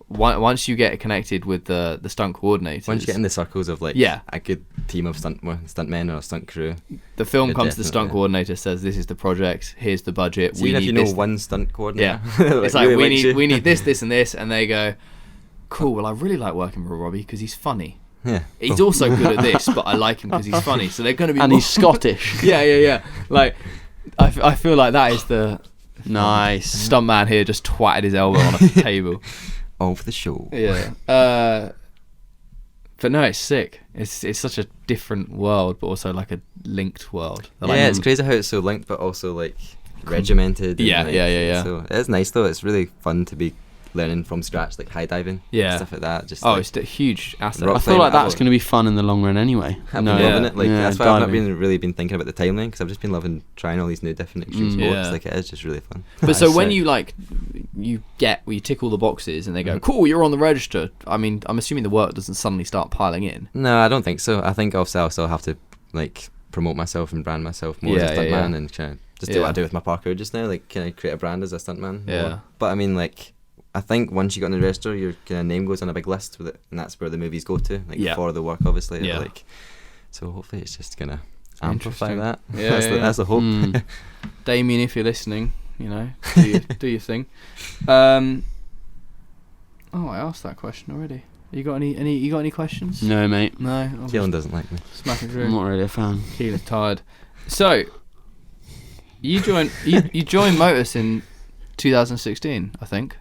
once you get connected with the stunt coordinators, Once you get in the circles of like a good team of stuntmen or a stunt crew, the film comes to the stunt coordinator, says, "This is the project. Here's the budget. So even if you know one stunt coordinator, it's like really we need this, and this," and they go, "Cool. Well, I really like working with Robbie because he's funny. Yeah, he's also good at this, but I like him because he's funny. So they're going to be And he's Scottish. yeah. Like, I feel like that is the Nice. stuntman here just twatted his elbow on a table. all for the show. Yeah. But no, it's sick. It's such a different world, but also like a linked world. Yeah, it's crazy how it's so linked, but also like regimented. And, Yeah, like, yeah. So it's nice though. It's really fun to be learning from scratch, like high diving, stuff like that. Just it's a huge asset. rock I feel like climbing, that's going to be fun in the long run anyway. I've been loving it. Like that's why I've not diving. really been thinking about the timeline, because I've just been loving trying all these new different extreme sports. Yeah. Like it is just really fun. But so when sick. you tick all the boxes and they go, "Cool, you're on the register." I mean, I'm assuming the work doesn't suddenly start piling in. No, I don't think so. I think I'll still have to like promote myself and brand myself more as a stuntman and kind of just do what I do with my parkour just now. Like, can I create a brand as a stuntman? Yeah. More. But I mean, like, I think once you get on the register, your kind of name goes on a big list with it, and that's where the movies go to, like for the work, obviously. Yeah. Like, so hopefully it's just gonna amplify that. Yeah, That's the hope. Damien, if you're listening, do your thing. I asked that question already. You got any questions? No, mate. No. Keelan doesn't like me. Smack it I'm through. not really a fan. Keelan's tired. So, you joined Motus in 2016, I think.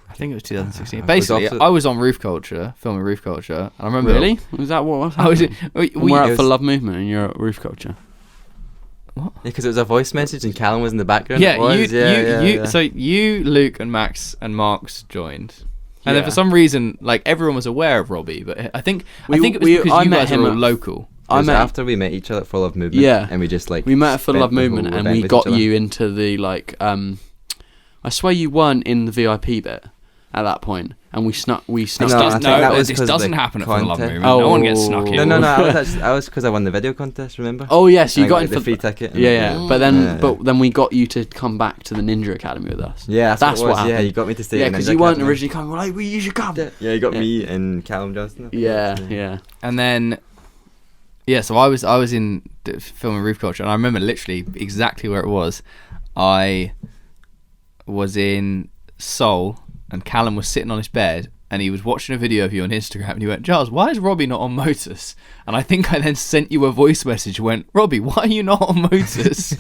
I think it was 2016. Basically, I was on filming Roof Culture. And I remember. Really? Was that what was I was. happening? We're out for Love Movement and you're at Roof Culture. What? Because it was a voice message and Callum was in the background. Yeah, So you, Luke, and Max and Marks joined. And then for some reason, like, everyone was aware of Robbie, but I think it was because you guys were all local. After we met each other at Full Love Movement. Yeah. And we just like we met at Full Love Movement and we got you you into the like I swear you weren't in the VIP bit at that point, and we snuck. This doesn't happen at Full Love Movement. No one gets snuck in. No. I was because I won the video contest. Remember? Oh yes, you and got I into the free ticket. Yeah. But then we got you to come back to the Ninja Academy with us. Yeah, that's what happened. happened. Yeah, you got me to stay. Yeah, because you weren't originally coming. We're like, you should come. Yeah, you got me and Callum Johnston. Yeah. And then, so I was in filming Roof Culture, and I remember literally exactly where it was. I was in Seoul, and Callum was sitting on his bed, and he was watching a video of you on Instagram, and he went, "Giles, why is Robbie not on Motus?" And I think I then sent you a voice message, went, "Robbie, why are you not on Motus?"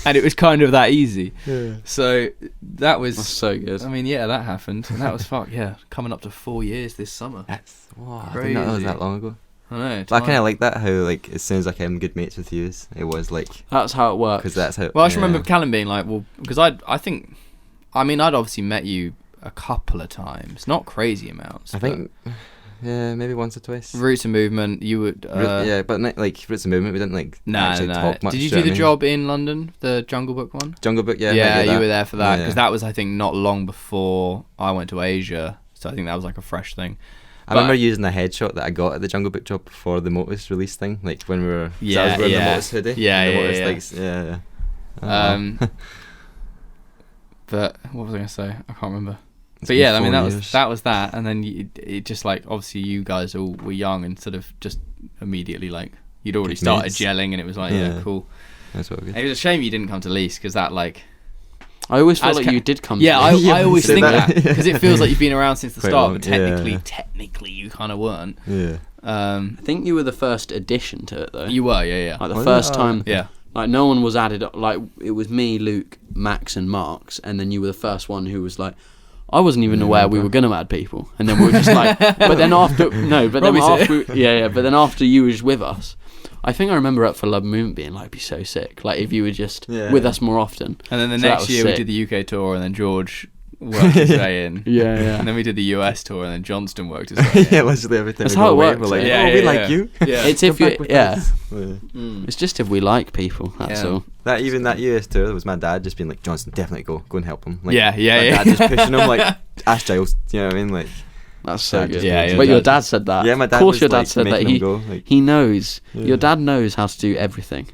And it was kind of that easy. Yeah. So that's so good. I mean, that happened, and that was coming up to 4 years this summer. That's I didn't know it was that long ago. I know. But I kind of like that, how like as soon as I became good mates with you, it was like that's how it works. Because that's how. Well, I just remember Callum being like, "Well," because I'd obviously met you a couple of times, not crazy amounts. I think, maybe once or twice. Roots and Movement, you would. But like Roots and Movement, we didn't like actually talk much. Did you do the job in London, the Jungle Book one? Jungle Book, yeah. Yeah, you were there for that because that was, I think, not long before I went to Asia, so I think that was like a fresh thing. I remember using the headshot that I got at the Jungle Book job for the Motus release thing, like when we were. I was wearing the Motus hoodie. Yeah. But what was I gonna say? I can't remember. But yeah, I mean that was that, and then it just like obviously you guys all were young and sort of just immediately like you'd already started gelling, and it was like cool. That's what. It was a shame you didn't come to Lease because that like. I always felt like you did come. Yeah, I always think that because it feels like you've been around since the Quite start, long, but technically you kind of weren't. Yeah. I think you were the first addition to it though. You were, yeah. Like the first time. Yeah. Like no one was added. Like it was me, Luke, Max, and Marks, and then you were the first one who was like, I wasn't even aware we were gonna add people, and then we were just like, but then after but then after you were just with us, I think I remember at For Love Movement being like, it'd be so sick, like if you were just with us more often. And then the next year we did the UK tour, and then George worked his way in. Yeah. And then we did the US tour, and then Johnston worked his way in. Yeah, literally every time That's we how go it away, works, we're like, yeah. oh, Yeah, we yeah, like you. Yeah. It's Come if you, back with yeah. us. It's just if we like people. That's Yeah. all. That US tour, it was my dad just being like, Johnson, definitely go and help him. Like, Yeah. my dad just pushing him like, ask Giles. You know what I mean? Like, That's so Dad good. just Yeah, goes, But your dad said that. Yeah, my dad Of course, was, your dad like, said that. making him go, like, He knows. Yeah. Your dad knows how to do everything.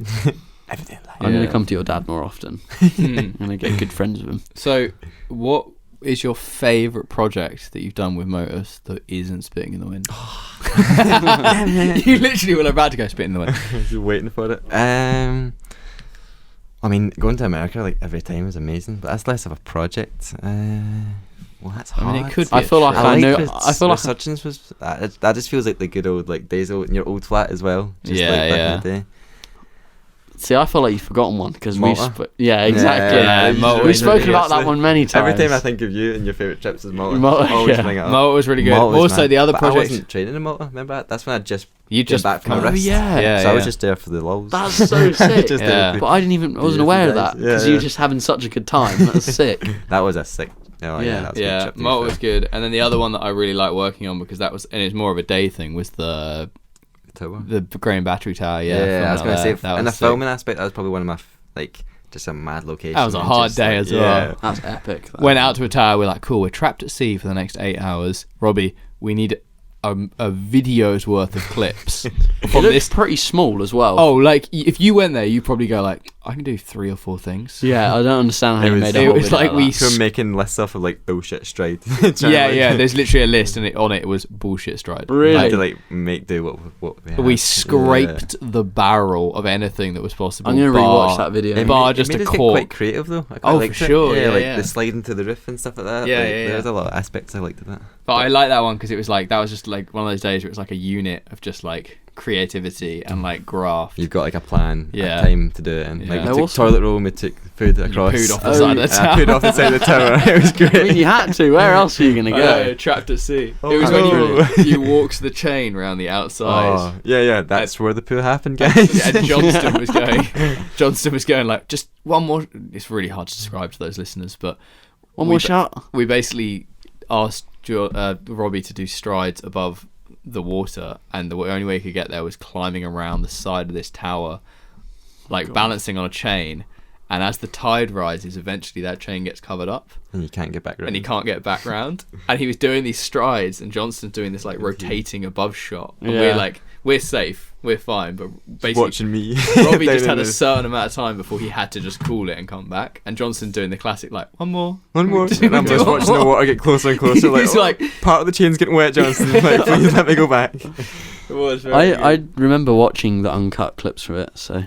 everything. Like, I'm gonna Yeah. come to your dad more often. Mm. I'm gonna get good friends with him. So, what is your favourite project that you've done with Motus that isn't Spitting in the Wind? You literally were about to go Spitting in the Wind. just waiting for it. I mean, going to America like every time is amazing, but that's less of a project. Well, that's hard. I mean, it could be I feel like I know. I feel like Hutchins was. That just feels like the good old like days in your old flat as well. Just Yeah, like back yeah. in the day. See, I feel like you've forgotten one because we. Malta? Yeah, exactly. Yeah, Malta We've is spoken really about that good. one many times. Every time I think of you and your favourite trips is Malta. Malta, Always yeah. bring it up. Malta was really good. Malta was Also, mad. the other But I project. wasn't training in Malta. Remember that? That's when I just You came just back from Oh, a wrist. yeah. Yeah, So I was yeah. just there for the lulls. That's so sick. Just Yeah. there But I wasn't Yeah, aware of guys. that because Yeah, you yeah. were just having such a good time. That's sick. That was a sick. Oh, Yeah. that was a good Yeah, trip, to be Malta was fair. good. And then the other one that I really like working on because that was, and it's more of a day thing, was the Tower. Grain Battery Tower. Yeah, filming I was out gonna there. say, That in the was sick. filming aspect, that was probably one of my like just a mad location. That was a and hard just, day like, as well. yeah. That's epic. That. Went out to a tower. We're like, cool. We're trapped at sea for the next 8 hours. Robbie, we need a video's worth of clips It from looked this. pretty small as well. Oh, like if you went there, you probably go like, I can do 3 or 4 things. Yeah, I don't understand how It you was- made a it whole was video like like we that. From making lists off of like bullshit stride. Yeah. There's literally a list, and on it was bullshit stride. Really? I had to like make do what we had. We scraped the barrel of anything that was possible. I'm gonna bar- rewatch that video. It bar made, just it made a us get cork. quite creative though. I quite Oh, for liked it. sure, Yeah, yeah, like yeah. the sliding to the roof and stuff like that. Yeah, like, yeah, There's yeah. a lot of aspects I liked of that. But I like that one because it was like that was just like one of those days where it was like a unit of just like creativity and like graft. You've got like a plan, Yeah. a time to do it, and Yeah. like we There took was- toilet roll and we took food across. pooed off the Oh, side of the and tower. I pooed off the side of the tower. It was great. I mean, you had to. Where else are you gonna I know, go? trapped at sea. Oh, it was no. when you walked the chain around the outside. Oh, yeah. That's where the poo happened, guys. And Johnston was going like, just one more. It's really hard to describe to those listeners, but One we more ba- shot. We basically asked Robbie to do strides above the water, and the only way he could get there was climbing around the side of this tower, like balancing on a chain. And as the tide rises, eventually that chain gets covered up, And you can't get back. and he can't get back round. And he was doing these strides, and Johnston's doing this like rotating above shot. And Yeah. we're like, we're safe, we're fine, but basically watching me. Robbie down just had in a the- certain amount of time before he had to just call it and come back. And Johnson doing the classic, like, one more. One more. Do And I'm just one watching the more. water get closer and closer. Like, He's oh, like- part of the chain's getting wet, Johnson. Like, please let me go back. It was very I remember watching the uncut clips for it. So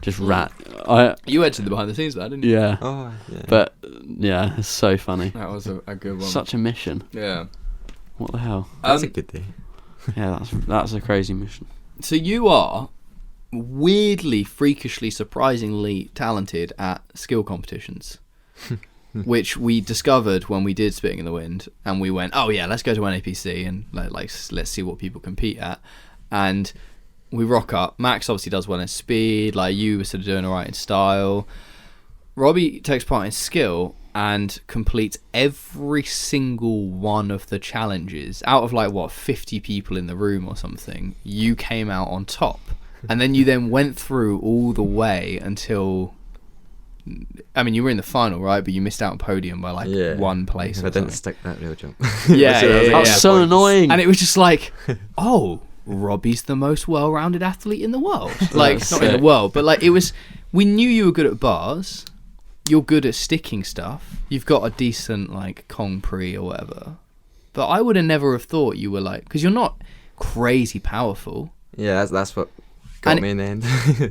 just rat. You edited the behind the scenes, didn't you? Yeah. Oh, yeah. But yeah, it's so funny. That was a good one. Such a mission. Yeah. What the hell? that was a good day. Yeah, that's a crazy mission. So you are weirdly, freakishly, surprisingly talented at skill competitions, which we discovered when we did Spitting in the Wind, and we went, oh yeah, let's go to NAPC and let's see what people compete at, and we rock up. Max obviously does well in speed, like you were sort of doing alright in style. Robbie takes part in skill and completes every single one of the challenges. Out of 50 people in the room or something, you came out on top. And then you then went through all the way until, I mean, you were in the final, right? But you missed out on podium by one place If or I didn't something. stick that real jump. Yeah, That's so annoying. And it was just like, oh, Robbie's the most well-rounded athlete in the world. Like, That's not in sick. the world, but like it was. We knew you were good at bars. You're good at sticking stuff. You've got a decent like Kong Pre or whatever. But I would have never have thought you were like, because you're not crazy powerful. Yeah, that's what got And me in the end.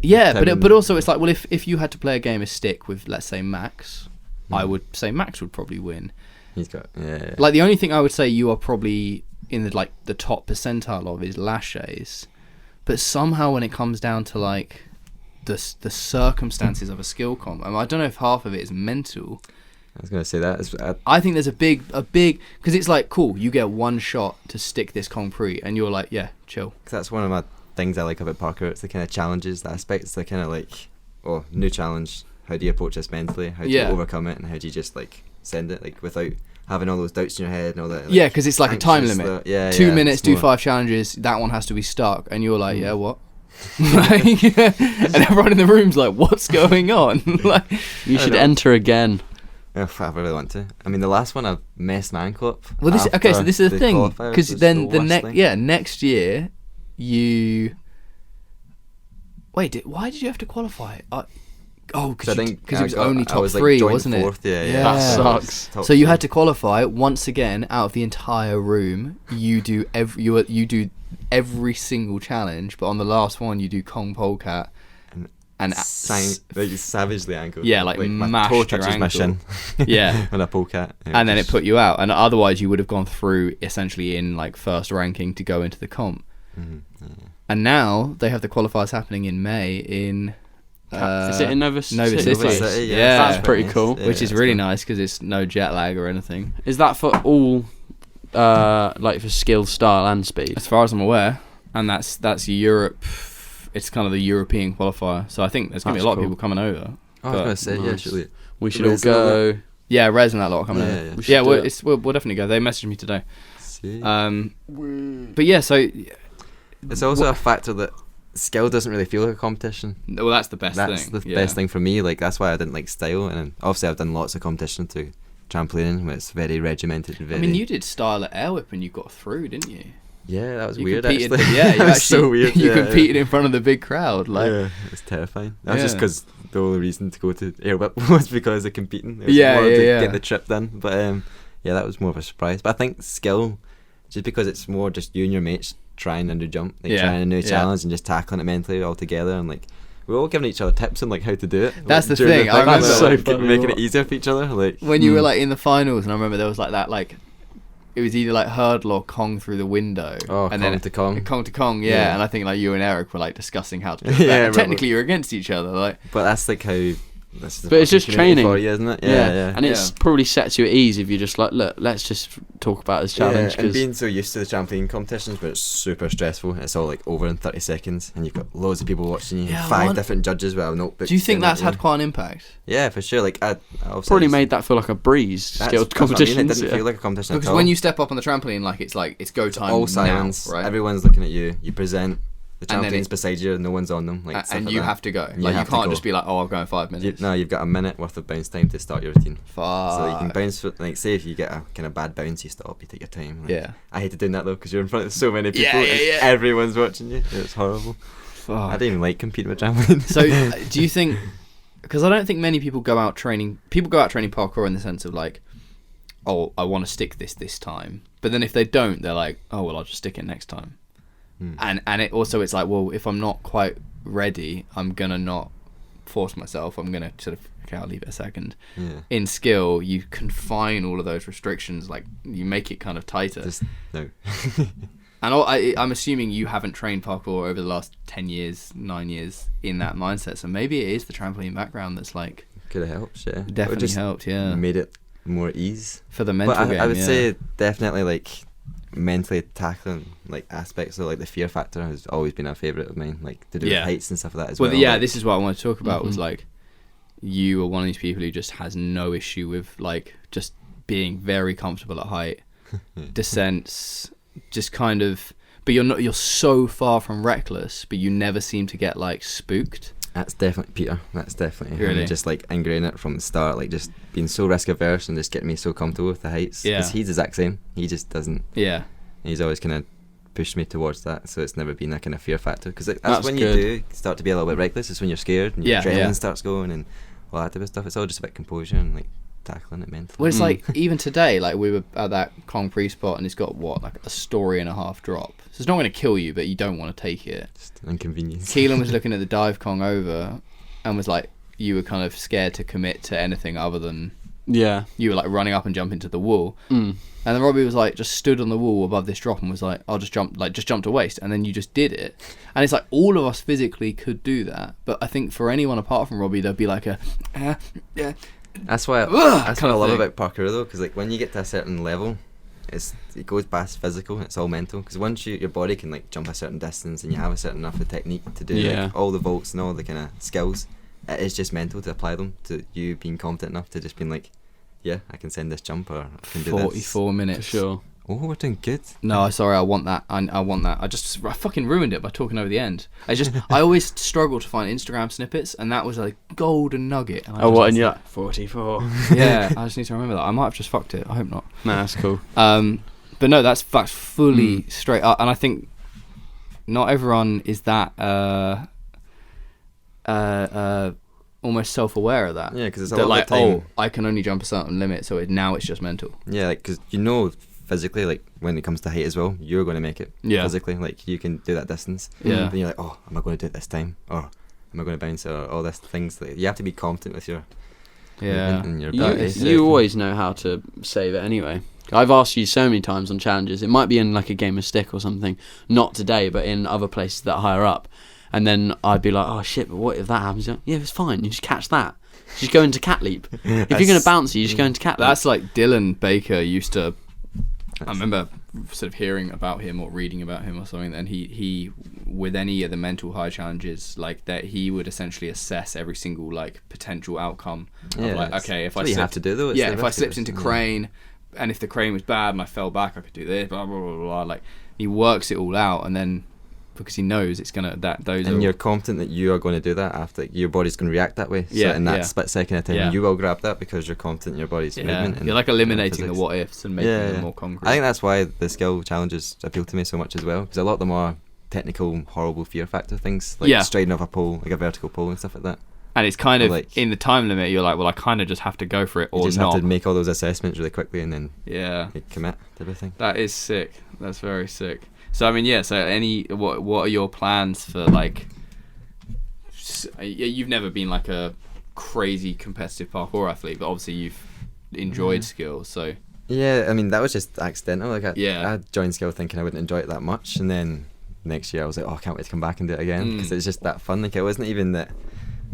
Yeah, Ten but also it's like, well, if you had to play a game of stick with, let's say, Max, I would say Max would probably win. He's got yeah. Like the only thing I would say you are probably in the top percentile of is laches, but somehow when it comes down to like the circumstances of a skill comp, I don't know if half of it is mental. I was gonna say that. I think there's a big because it's like, cool, you get one shot to stick this concrete and you're like, yeah, chill. 'Cause that's one of my things I like about parkour. It's the kind of challenges, the aspects, the kind of like, new challenge. How do you approach this mentally? How do Yeah. you overcome it? And how do you just like send it, like without having all those doubts in your head and all that. Like, Yeah, because it's like a time limit. 2 minutes, do 5 challenges. That one has to be stuck, and you're like, yeah, what? Like, and everyone in the room's like, what's going on? Like, you should enter again. If I really want to. I mean, the last one I messed my ankle up. Well, this okay. So this is the thing, qualifiers, because it's then the the worst thing. next year you wait. Why did you have to qualify? Because it was only top 3, joint wasn't fourth, it? Yeah. That sucks. So you had to qualify once again out of the entire room. You do every single challenge, but on the last one you do Kong Polecat and savagely angled. Yeah, like my mashed toe your touches my ankle. shin. Yeah. When I polecat. And then it put you out, and otherwise you would have gone through essentially in like first ranking to go into the comp. Mm-hmm. Yeah. And now they have the qualifiers happening in May in Is it in Nova City? Yeah. That's pretty cool. Yeah, which is it's really cool. nice because it's no jet lag or anything. Is that for all, like for skill, style, and speed? As far as I'm aware, and that's Europe. It's kind of the European qualifier, so I think there's gonna be a lot of people coming over. Oh, I was gonna say, yeah, Nice. surely. We should all go. Yeah, Rez and that lot are coming Yeah, over. yeah. We should do it. We'll definitely go. They messaged me today. See. But yeah, so It's also a factor that skill doesn't really feel like a competition. well, that's the best That's thing. the best thing for me. Like, that's why I didn't like style. And obviously I've done lots of competition to trampolining, where it's very regimented and I very... mean, you did style at Air Whip and you got through, didn't you? Yeah, that was You weird, competed- actually. Yeah, you That was actually so weird. you yeah, competed in front of the big crowd. Like, yeah, it's terrifying. That was just Yeah. because the only reason to go to Air Whip was because of competing. It was Yeah, more yeah, to yeah. get the trip done. But yeah, that was more of a surprise. But I think skill, just because it's more just you and your mates trying a new jump, like Yeah, trying a new yeah. challenge and just tackling it mentally all together, and like we're all giving each other tips on like how to do it. That's like, the during thing, I remember- like, That's so funny. making it easier for each other. Like when you were like in the finals, and I remember there was like that, like it was either like hurdle or Kong through the window. oh, and Kong then to Kong. Kong to Kong, yeah. Yeah. And I think like you and Eric were like discussing how to do Yeah, that. I And remember. technically you're against each other, like But that's like how. That's the But it's just fucking community training. for you, isn't it? Yeah. And it's Yeah. probably sets you at ease if you're just like, look, let's just talk about this challenge. Yeah, and 'cause being so used to the trampoline competitions where it's super stressful, it's all like over in 30 seconds, and you've got loads of people watching you, Yeah, I 5 want- different judges with a notebook. do you think saying, that's like, had quite an impact? Yeah, for sure. Like I obviously probably just- made that feel like a breeze. that's- Skilled that's what I mean, competitions. It didn't yeah. feel like a competition Because at all. when you step up on the trampoline, like it's go time all silence, now, right? everyone's looking at you. You present. The And then trampoline's it- beside you, no one's on them. Like, stuff and like you that. have to go. You Like you have to can't go. just be like, oh, I'll go in 5 minutes. No, you've got a minute worth of bounce time to start your routine. Fuck. So you can bounce for, like, say if you get a kind of bad bounce, you stop, you take your time. Like, Yeah. I hated doing that though because you're in front of so many people. Yeah, yeah, and yeah. Everyone's watching you. It's horrible. I Fuck. didn't even like competing with trampoline. So, do you think? Because I don't think many people go out training. People go out training parkour in the sense of like, oh, I want to stick this time. But then if they don't, they're like, oh well, I'll just stick it next time. And it also it's like, well, if I'm not quite ready, I'm gonna not force myself. I'm gonna sort of okay, I'll leave it a second. Yeah. In skill, you confine all of those restrictions. Like you make it kind of tighter. Just no. And I'm assuming you haven't trained parkour over the last 10 years, 9 years in that mindset. So maybe it is the trampoline background that's like Could have helped, yeah. Or definitely just helped, yeah. made it more ease. For the mental But game, I would yeah. say definitely like mentally tackling like aspects of like the fear factor has always been a favourite of mine. Like to do Yeah. with heights and stuff like that as Well, well. yeah, like, this is what I want to talk about. Was Mhm. like you are one of these people who just has no issue with like just being very comfortable at height, descents, just kind of. But you're so far from reckless, but you never seem to get like spooked. That's definitely Peter. That's definitely him. Really? Just like ingraining it from the start, like just being so risk averse and just getting me so comfortable with the heights. Yeah. 'Cause he's the exact same. He just doesn't. Yeah. He's always kind of pushed me towards that, so it's never been a kind of fear factor. Because that's That's when good. you do start to be a little bit reckless. It's when you're scared and your Yeah, adrenaline yeah. starts going and all that type of stuff. It's all just about composure and like tackling it mentally. Well, it's Mm. like even today, like we were at that Kong pre-spot, and it's got what like a story and a half drop. So it's not going to kill you, but you don't want to take it. Just an inconvenience. Keelan was looking at the dive Kong over, and was like, you were kind of scared to commit to anything other than Yeah. you were like running up and jumping to the wall. Mm. And then Robbie was like, just stood on the wall above this drop and was like, I'll just jump to waist. And then you just did it. And it's like all of us physically could do that. But I think for anyone apart from Robbie, there'd be like a, yeah. That's why Ugh, that's kind what I of love thing. about parkour though, because like when you get to a certain level, it goes past physical. It's all mental. Because once your body can like jump a certain distance and you have a certain enough of technique to do Yeah. like, all the vaults and all the kind of skills, it is just mental to apply them to you being confident enough to just being like, yeah, I can send this jump, or I can do this. 44 minutes. For sure. Oh, we're doing good. No, sorry, I want that. I want that. I fucking ruined it by talking over the end. I always struggle to find Instagram snippets, and that was a golden nugget. And And you're like 44. Yeah, I just need to remember that. I might have just fucked it. I hope not. No, that's cool. But no, that's fully straight up, and I think not everyone is that almost self-aware of that. Yeah, because it's a They're lot like, of the time. oh, I can only jump a certain limit, so now it's just mental. Yeah, like, because physically, like when it comes to height as well, you're going to make it. Yeah. Physically, like you can do that distance. Yeah. Then you're like, oh, am I going to do it this time, or am I going to bounce, or all these things. Like, you have to be confident with your Yeah. and your You, ability. you always know how to save it anyway. I've asked you so many times on challenges. It might be in like a game of stick or something. Not today, but in other places that are higher up. And then I'd be like, oh shit, but what if that happens? You're like, yeah, it's fine. You just catch that. Just go into cat leap. If you're going to bounce, you just go into cat leap. That's like Dylan Baker used to. I remember sort of hearing about him or reading about him or something, and he with any of the mental high challenges like that, he would essentially assess every single like potential outcome. Yeah, of like, okay, if I you have to do though. It's yeah, the if I risk of slipped it, into yeah. crane, and if the crane was bad and I fell back, I could do this. Blah blah blah blah. Like he works it all out, and then because he knows it's gonna those And are you're confident that you are going to do that after your body's going to react that way. So Yeah, in that yeah. split second of time, Yeah. you will grab that because you're confident in your body's movement. And you're like eliminating the physics. what ifs and making Yeah, them more concrete. I think that's why the skill challenges appeal to me so much as well, because a lot of them are technical, horrible fear factor things, like Yeah. striding off a pole, like a vertical pole and stuff like that. and it's kind of like- in the time limit. You're like, well, I kind of just have to go for it You or just not. have to make all those assessments really quickly and then Yeah. commit to everything. That is sick. That's very sick. So I mean, yeah. So what are your plans for like? You've never been like a crazy competitive parkour athlete, but obviously you've enjoyed skills. So Yeah, I mean that was just accidental. Like Yeah. I joined skill thinking I wouldn't enjoy it that much, and then next year I was like, oh, I can't wait to come back and do it again, because it's just that fun. Like it wasn't even that.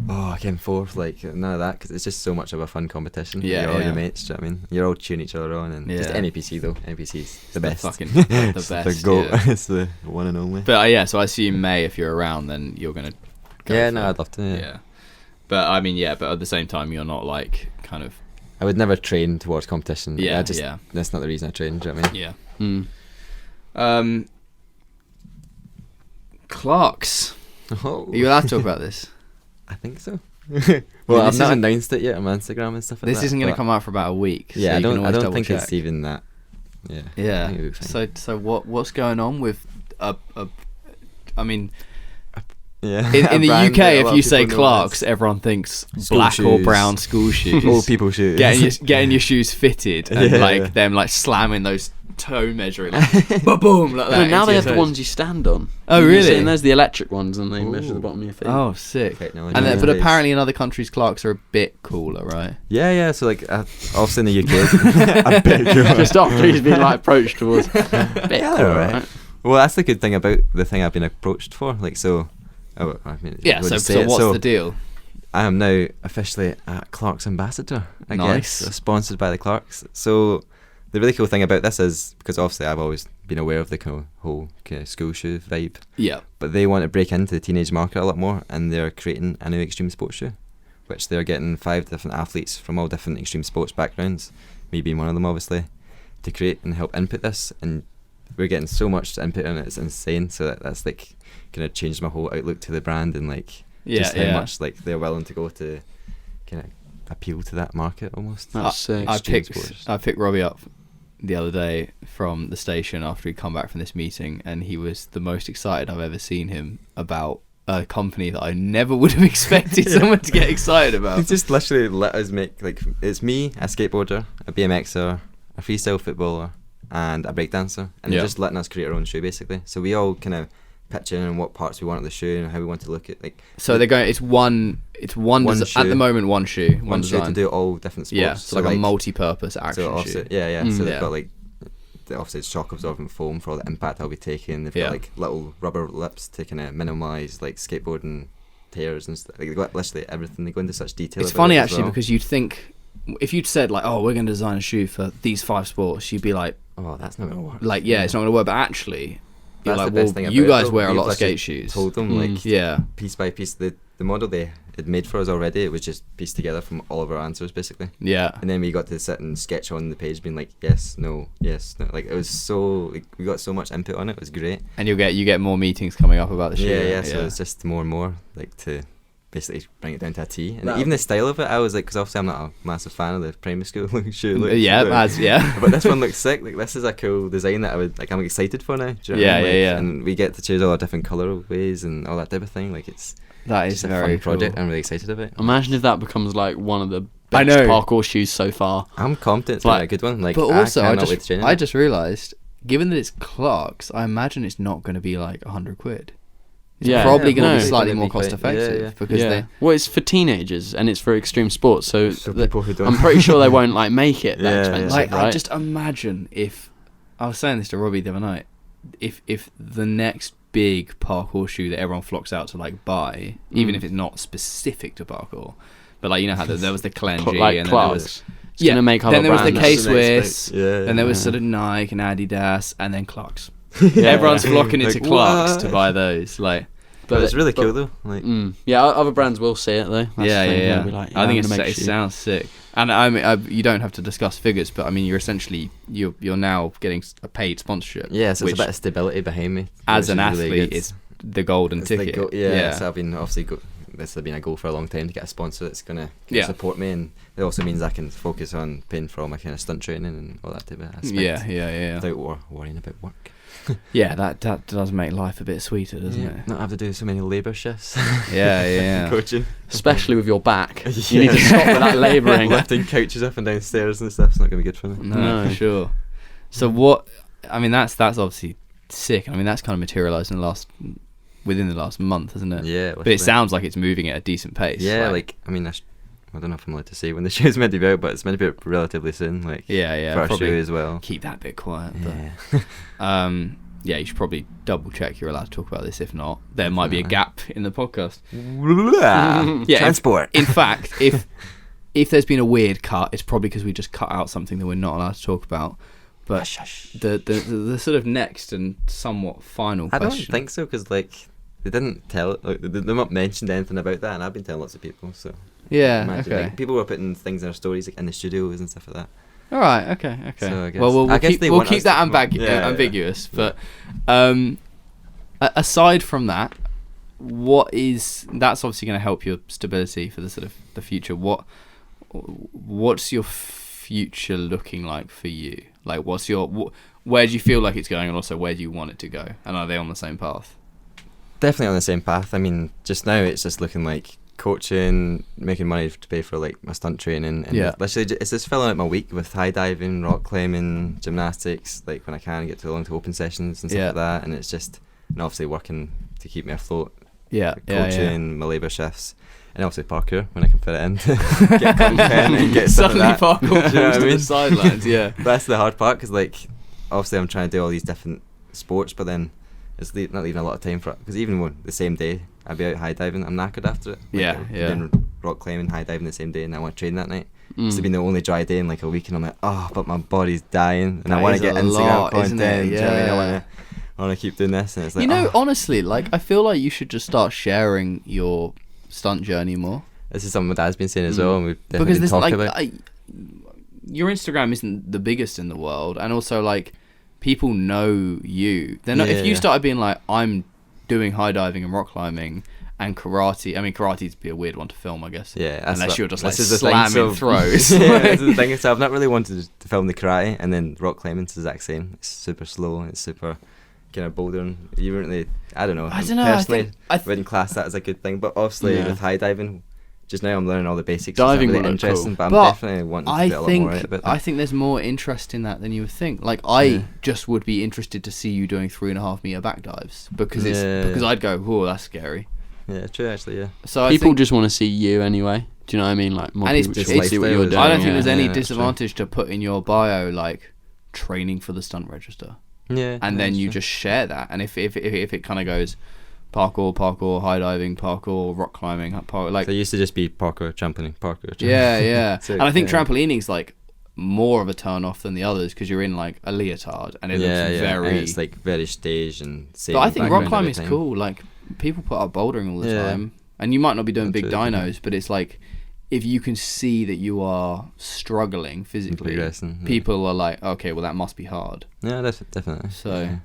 Oh, I came fourth, like none of that, because it's just so much of a fun competition. Yeah, You're all yeah. your mates. Do you know what I mean? You're all cheering each other on, and just Yeah. NPC though. NPC's the best. fucking the It's best. the goat. Yeah. It's the one and only. But yeah, so I assume May, if you're around, then you're gonna. Go Yeah, for no, it. I'd love to. Yeah. Yeah. But I mean, yeah. But at the same time, you're not like kind of. I would never train towards competition. Like, Yeah, I just, yeah. That's not the reason I train. Do you know what I mean? Yeah. Clarks. Oh, Are you allowed to talk about this? I think so. Well, Well, I've this not isn't- announced it yet on my Instagram and stuff like This that. isn't going to but- come out for about a week. so Yeah, I you can don't. I always don't double think check. it's even that. Yeah. I Yeah. think it'll be fine. So what's going on with I mean, Yeah. in A the brand that UK, a if lot you of say people know Clarks, everyone thinks School black or shoes. brown school shoes. Old people shoes. getting your shoes fitted and Yeah, like yeah. them like slamming those toe measuring like boom like that. No, now into they your have the toes. ones you stand on. Oh, You really? see, and there's the electric ones, and they measure the Ooh. bottom of your feet. Oh, sick. Technology And these but days. apparently in other countries, Clarks are a bit cooler, right? Yeah, yeah. So like, obviously in the UK, a bit cooler. Just after he's been like approached towards. Bit Yeah, cool, alright. right? Well, that's the good thing about the thing I've been approached for. Like, so. Oh, I mean, Yeah. would So you say it? what's the deal? I am now officially a Clarks ambassador, I Nice. guess, sponsored by the Clarks. So the really cool thing about this is, because obviously I've always been aware of the whole kind of school shoe vibe, Yeah. but they want to break into the teenage market a lot more, and they're creating a new extreme sports shoe, which they're getting 5 different athletes from all different extreme sports backgrounds, me being one of them obviously, to create and help input this, and we're getting so much input on it, it's insane. So that's like kind of changed my whole outlook to the brand, and like just how much like they're willing to go to kind of appeal to that market almost. That's sick. I Extreme sports. picked Robbie up the other day from the station after he'd come back from this meeting, and he was the most excited I've ever seen him about a company that I never would have expected someone to get excited about. He's just literally let us make, like, it's me, a skateboarder, a BMXer, a freestyle footballer, and a breakdancer, and Yeah. they're just letting us create our own shoe basically. So we all kind of pitch in on what parts we want of the shoe and how we want to look at, like, So they're going. It's one One at shoe. the moment. One shoe. one shoe to design. do all different sports. Yeah. So like a multi-purpose action so shoe. obviously, yeah. Mm. So they've Yeah. got like obviously it's shock absorbent foam for all the impact I'll be taking. They've Yeah. got like little rubber lips to kind of minimise like skateboarding tears and stuff. Like, they've got literally everything. They go into such detail. It's about funny it as actually well. because you'd think if you'd said like, oh, we're going to design a shoe for these 5 sports, you'd be like, Oh, that's not gonna work. it's not going to work. But actually, you're That's like, the best well, thing you about it, guys though. wear a We've lot of literally skate shoes. Told them like Yeah. piece by piece. the model they had made for us already. It was just pieced together from all of our answers basically. Yeah. And then we got to sit and sketch on the page, being like, yes, no, yes, no. Like it was so, like, we got so much input on it. It was great. And you get more meetings coming up about the shoot. Yeah. So it's just more and more like to basically bring it down to a T. And even the style of it, I was like, because obviously I'm not a massive fan of the primary school shoe look. But this one looks sick. Like this is a cool design that I'm excited for now. Do you know what I mean? And we get to choose all the different colorways and all that type of thing. Like that is just a very fun project. cool. I'm really excited about. Imagine if that becomes like one of the best parkour shoes so far. I'm confident it's gonna be a good one. Like, but also, I just realised, given that it's Clark's, I imagine it's not going to be like £100. It's probably going to be slightly more cost effective because well, it's for teenagers and it's for extreme sports, so people who don't. I'm pretty sure they won't like make it that expensive. Like, right? I just imagine if I was saying this to Robbie the other night, if the next big parkour shoe that everyone flocks out to like buy, even if it's not specific to parkour, but like, you know how there was the Clengy like and Clark's. then Gonna make then there was the brands. K-Swiss, then there was sort of Nike and Adidas, and then Clark's. Everyone's flocking into Clark's to buy those. Like, but it's really cool though. Like, other brands will see it though. That's the thing. They'll be like, I think it it sounds sick. And I mean, you don't have to discuss figures, but I mean, you're now getting a paid sponsorship. Yeah, so it's a bit of stability behind me. As an athlete, really, it's the golden ticket. So I've been this has been a goal for a long time to get a sponsor that's gonna support me, and it also means I can focus on paying for all my kind of stunt training and all that type of aspect. Yeah. Without worrying about work. Yeah, that does make life a bit sweeter, doesn't it? Not have to do so many labour shifts. Yeah. Coaching, especially with your back. You need to stop with that labouring. Lifting couches up and down stairs and stuff's not gonna be good for me. No, for sure. So what? I mean, that's obviously sick. I mean, that's kind of materialised within the last month, isn't it? Yeah. But it sounds like it's moving at a decent pace. Yeah, like I mean, I don't know if I'm allowed to say when the show's meant to be out, but it's meant to be out relatively soon. Like, for our show as well. Keep that bit quiet. But, you should probably double check you're allowed to talk about this. If not, there might be a gap in the podcast. Transport. In fact, if there's been a weird cut, it's probably because we just cut out something that we're not allowed to talk about. But the sort of next and somewhat final question. I don't think so, because like they didn't tell it. Like, they've not mentioned anything about that, and I've been telling lots of people. So okay. Like, people were putting things in their stories like in the studios and stuff like that. All right. Okay. So I guess, we'll keep that ambiguous. But aside from that, that's obviously going to help your stability for the sort of the future. What's your future looking like for you? Like, where do you feel like it's going, and also where do you want it to go? And are they on the same path? Definitely on the same path. I mean, just now it's just looking like coaching, making money to pay for like my stunt training, and literally it's just filling out my week with high diving, rock climbing, gymnastics. Like when I can get along to open sessions and stuff like that, and it's just obviously working to keep me afloat. Coaching, my labour shifts. And also parkour when I can fit it in to get content and get stuff like that. Parkour You know what I mean? the sidelines, That's the hard part, because like obviously I'm trying to do all these different sports, but then it's not leaving a lot of time for it, because even when the same day I'd be out high diving, I'm knackered after it. Doing rock climbing, high diving the same day, and I want to train that night. It's been the only dry day in like a week, and I'm like, but my body's dying, and I want to get Instagram content. Do you know what I mean? I want to keep doing this, and it's like, honestly, like I feel like you should just start sharing your stunt journey more. This is something my dad's been saying as well, and we've definitely been talking about. Your Instagram isn't the biggest in the world, and also like people know you. They're not. If you started being like, I'm doing high diving and rock climbing and karate. I mean, karate'd be a weird one to film, I guess. Yeah, unless you're just like slamming throws. This is the thing. So I've not really wanted to film the karate, and then rock climbing's the exact same. It's super slow. It's super kind of bouldering. You wouldn't really, I don't know. Personally, I wouldn't class that as a good thing. But obviously with high diving, just now I'm learning all the basics. Diving really interesting, but I'm definitely wanting to get a lot more out of it. I think there's more interest in that than you would think. Like I just would be interested to see you doing 3.5 meter back dives because I'd go, oh, that's scary. Yeah, true. Actually, yeah. So people just want to see you anyway. Do you know what I mean? Like, more people just see what you're doing. I don't think there's any disadvantage to put in your bio like training for the stunt register. Yeah, and then you just share that, and if it kind of goes parkour, high diving, parkour, rock climbing, parkour, like so it used to just be parkour, trampoline, parkour. Yeah. So, and I think trampolining's like more of a turn off than the others because you're in like a leotard and it looks very. And it's like very staged and safe. But I think rock climbing is cool. Like people put up bouldering all the time. And you might not be doing big That's really dynos, but it's like, if you can see that you are struggling physically, Progressing, yeah. people are like, okay, well that must be hard. Yeah, that's definitely. So, yeah.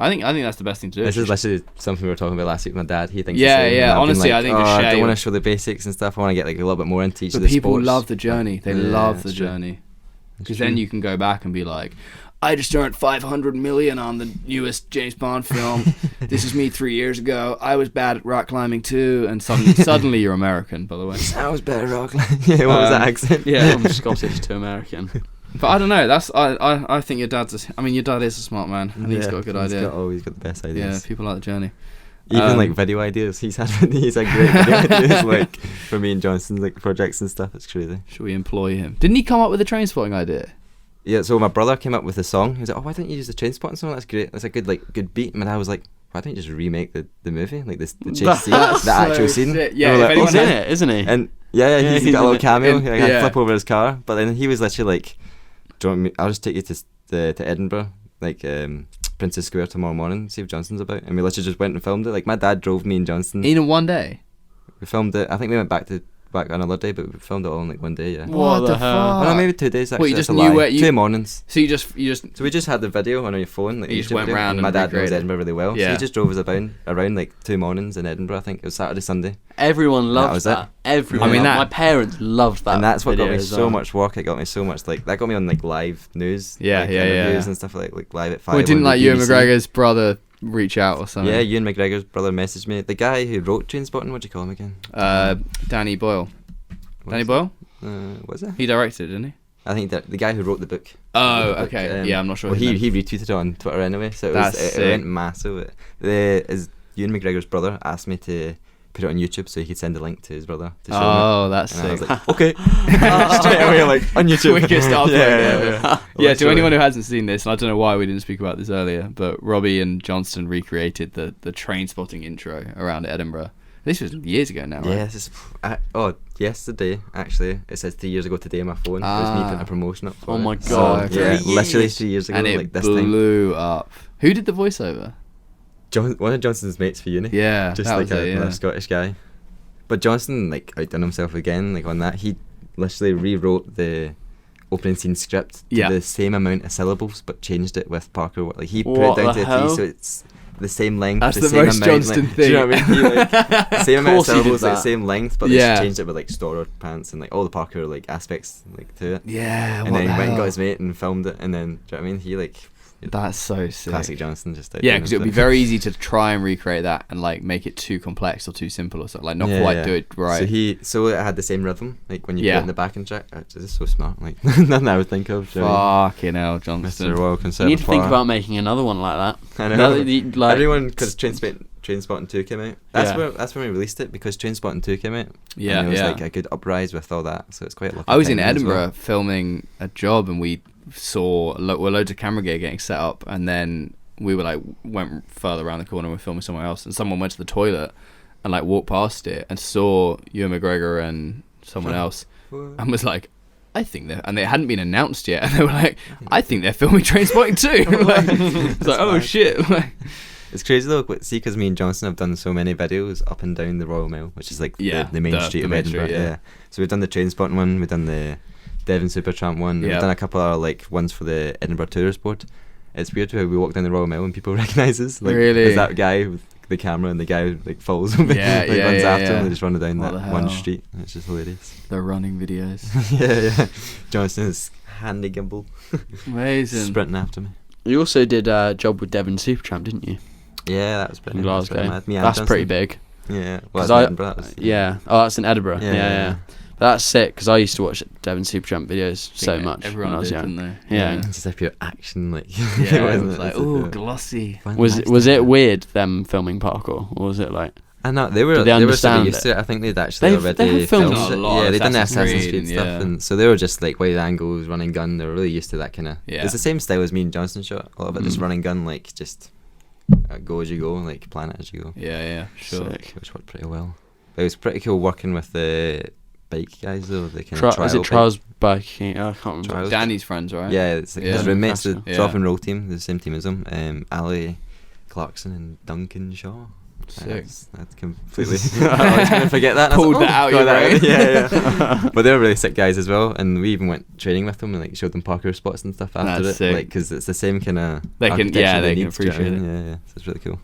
I think that's the best thing to do. This is literally something we were talking about last week with my dad. He thinks Yeah, the same. yeah, And I've been honestly, like, I think just I share don't want your- to show the basics and stuff. I want to get like a little bit more into each But of the people sports. love the journey. They Yeah, love the that's true. journey. That's Because then true. you can go back and be like, I just earned $500 million on the newest James Bond film. This is me 3 years ago. I was bad at rock climbing too. And suddenly you're American, by the way. I was better rock. Yeah, what was that accent? Yeah. From Scottish to American. But I don't know. I think your dad is a smart man, and he's got a good idea. He's got the best Yeah, ideas. people like the journey. Even like video ideas. He's had great video ideas like for me and Johnson, like projects and stuff. It's crazy. Should we employ him? Didn't he come up with the train spotting idea? Yeah, so my brother came up with a song. He was like, "Oh, why don't you use the train spotting song? That's great. That's a good beat." And my dad was like, "Why don't you just remake the movie, like the chase scene, the actual scene?" sick. And Yeah, we're if like, anyone He's in it, isn't he? And yeah, Yeah, he's he's got a in little it. cameo. In- Like, I yeah. flip over his car, but then he was literally like, "Do you want me? I'll just take you to Edinburgh, like Princess Square tomorrow morning. See if Johnson's about." And we literally just went and filmed it. Like my dad drove me and Johnson. In one day. We filmed it. I think we went back another day, but we filmed it all in like one day. Yeah. What the hell? Oh, no, maybe 2 days. Actually, you that's just a knew lie. where you- 2 mornings. So you just So we just had the video on your phone. Like You just YouTube went video, round and my and dad knows recreated. Edinburgh really well. So Yeah. he just drove us around like 2 mornings in Edinburgh. I think it was Saturday, Sunday. Everyone loved was that. it. Everyone. I mean, loved- that- my parents loved that. And that's what got video me as so well. much work. It got me so much that got me on like live news. Yeah, like, yeah, interviews yeah. and stuff like live at 5. Well, didn't on the like Ewan BBC. McGregor's brother reach out or something? Yeah, Ewan McGregor's brother messaged me. The guy who wrote Trainspotting, what do you call him again? Danny Boyle. What's Danny it? Boyle? Was it? He directed it, didn't he? I think that the guy who wrote the book. Oh, The book, okay. Yeah, I'm not sure. Well, his he name. retweeted it on Twitter anyway, so That's it went massive. Ewan McGregor's brother asked me to put it on YouTube so he could send a link to his brother to show him Oh, that's it. And I sick. was like, okay. Straight away, like, on YouTube. Quickest upload ever. Yeah, to Literally. anyone who hasn't seen this, and I don't know why we didn't speak about this earlier, but Robbie and Johnston recreated the train spotting intro around Edinburgh. This was years ago now, right? Yeah, this is, yesterday, actually, it says 3 years ago today on my phone. It was me putting a promotion up for Oh it. my So, God, yeah, 3 literally years. 3 years ago, And it like this time. blew up. Who did the voiceover? One of Johnson's mates for uni. Yeah, Just that like was it, another yeah. Scottish guy. But Johnson, like, outdone himself again, like, on that. He literally rewrote the opening scene script to Yeah. the same amount of syllables, but changed it with Parkour. Like, he What put it down the to a hell? T, so it's the same length, That's the the same most amount. Johnston like, do you know what I mean? He, like, same amount of course he did syllables, like, that. same length, but Yeah. they changed it with, like, storage pants and, like, all the Parkour, like, aspects, like, to it. Yeah, And then he went and got his mate and filmed it, and then, do you know what I mean? He, like, That's so sick. classic Johnson, just Yeah, outdone because it would be himself. very easy to try and recreate that and like make it too complex or too simple or something. Like not Yeah, quite yeah. do it right. So it had the same rhythm, like when you put Yeah. it in the backing track. This is so smart, like nothing I would think of. do you know what I mean? Fucking hell, Johnston. Mr. Royal You Conservatoire. need to think about making another one like that. I know. Now that you- like, Everyone, because Trainspotting 2 came out. Yeah. That's when we released it, because Trainspotting 2 came out. Yeah, and it was yeah. like a good uprise with all that, so it's quite lucky. I was in timing as Edinburgh well. filming a job and we saw loads of camera gear getting set up, and then we were like went further around the corner and we're filming somewhere else, and someone went to the toilet and like walked past it and saw Ewan McGregor and someone else and was like, I think they're, and they hadn't been announced yet, and they were like, I think they're filming Trainspotting too. Like, it's like, oh mad. shit. Like, It's crazy though, but see, because me and Johnson have done so many videos up and down the Royal Mile, which is like Yeah, the main street the of main Edinburgh. street, yeah. So we've done the Trainspotting one, we've done the Devon Supertramp one, Yeah. we've done a couple of like ones for the Edinburgh Tourist Board. It's weird how we walk down the Royal Mile and people recognise us. Like, Really? there's that guy with the camera and the guy who like follows him, Yeah, like yeah, runs yeah, after him, yeah. and they just run down What the that one hell? street. It's just hilarious. the running videos. yeah. Johnson is handy gimbal, Amazing. sprinting after me. You also did a job with Devon Supertramp, didn't you? Yeah, that was pretty. In that's pretty Glasgow. mad. Me and That's Johnson. pretty big. Yeah, 'Cause well, that's Edinburgh. That was, Yeah. Oh, that's in Edinburgh. Yeah. But that's sick, because I used to watch Devon Supertramp videos so Yeah, much everyone when I was did, young. didn't they? Yeah. It's just like pure action, like Yeah, it wasn't was like, It's ooh, a- glossy. fun Was lifestyle. it weird them filming parkour, or was it like? I know they were. Did they They were sort of understand used it? to it. I think they'd actually They've- already they have filmed filmed a it. lot of Yeah, they'd done the Assassin's Assassin's Creed Creed and stuff, yeah. and so they were just like wide angles, running gun. They were really used to that kind of. Yeah. It's the same style as me and Johnson shot. A lot of it just Mm. running gun, like just go as you go, like plan it as you go, Yeah, sure. Sick. which worked pretty well. But it was pretty cool working with the bike guys though. The kind of Is it Trials biking? I can't remember. Trials. Danny's friends, right? Yeah, it's like Yeah. his roommates, the Yeah. drop and roll team, the same team as him. Ali Clarkson and Duncan Shaw. Sick. That's completely. I was going to forget that. And Pulled I was like, that out got your that. Yeah. But they were really sick guys as well, and we even went training with them and like showed them parkour spots and stuff after That's it, sick. like because it's the same kind of. They can appreciate it. Yeah. So it's really cool.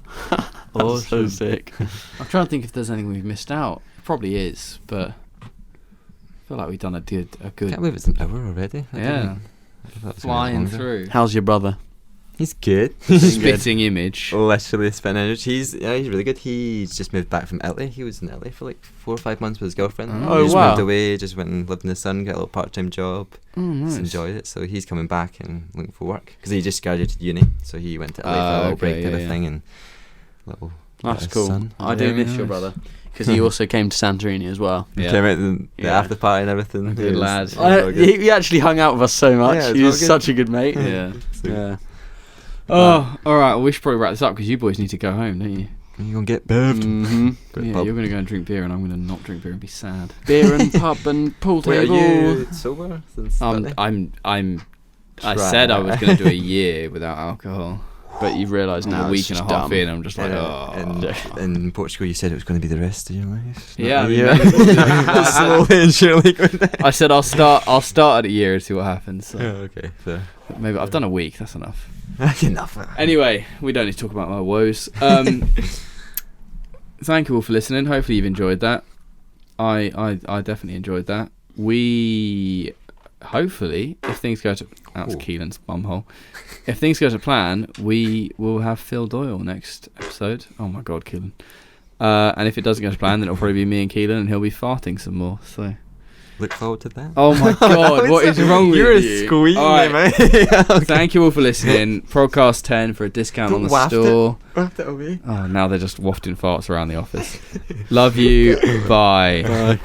That's so sick. I'm trying to think if there's anything we've missed out. Probably is, but I feel like we've done a good. Can't believe it's an hour already. Yeah, flying through. How's your brother? He's good. Spitting image. Literally spitting image. He's really good. He's just moved back from Italy. He was in Italy for like 4 or 5 months with his girlfriend. Oh, He just wow. moved away, just went and lived in the sun, got a little part-time job. Oh, nice. Just enjoyed it. So he's coming back and looking for work because he just graduated uni. So he went to Italy for a little break, type of thing, and little. That's bit of cool. sun. I do Very miss your nice. brother because he also came to Santorini as well. He Yeah. came out the Yeah. after party and everything. Good He was- lad. he was all good. He actually hung out with us so much. Yeah, it's he all was good. such a good mate. Yeah. So Yeah. Oh, all right. Well, we should probably wrap this up because you boys need to go home, don't you? You gonna get bevved. Mm-hmm. Great Yeah, pub. you're going to go and drink beer, and I'm going to not drink beer and be sad. Beer and pub and pool Wait, are table. you sober since that day? I said I was going to do a year without alcohol. But you've realised I'm now a week it's and a just half dumb. in, I'm just like, oh. And in Portugal, you said it was going to be the rest of your life. Yeah, I mean, yeah. maybe- Slowly and surely going down. I said I'll start at a year and see what happens. So Okay, fair. maybe I've done a week. That's enough. Enough. Anyway, we don't need to talk about my woes. Thank you all for listening. Hopefully you've enjoyed that. I definitely enjoyed that. We hopefully, if things go to that's Ooh. Keelan's bumhole. If things go to plan, we will have Phil Doyle next episode. Oh my God, Keelan. And if it doesn't go to plan, then it'll probably be me and Keelan, and he'll be farting some more. So. Look forward to that. Oh my God, what is wrong with you? You're squeezing All right. me, mate. Okay. Thank you all for listening. Prodcast 10 for a discount on the Waft it. store. Waft it away. Oh, now they're just wafting farts around the office. Love you. Bye. Bye.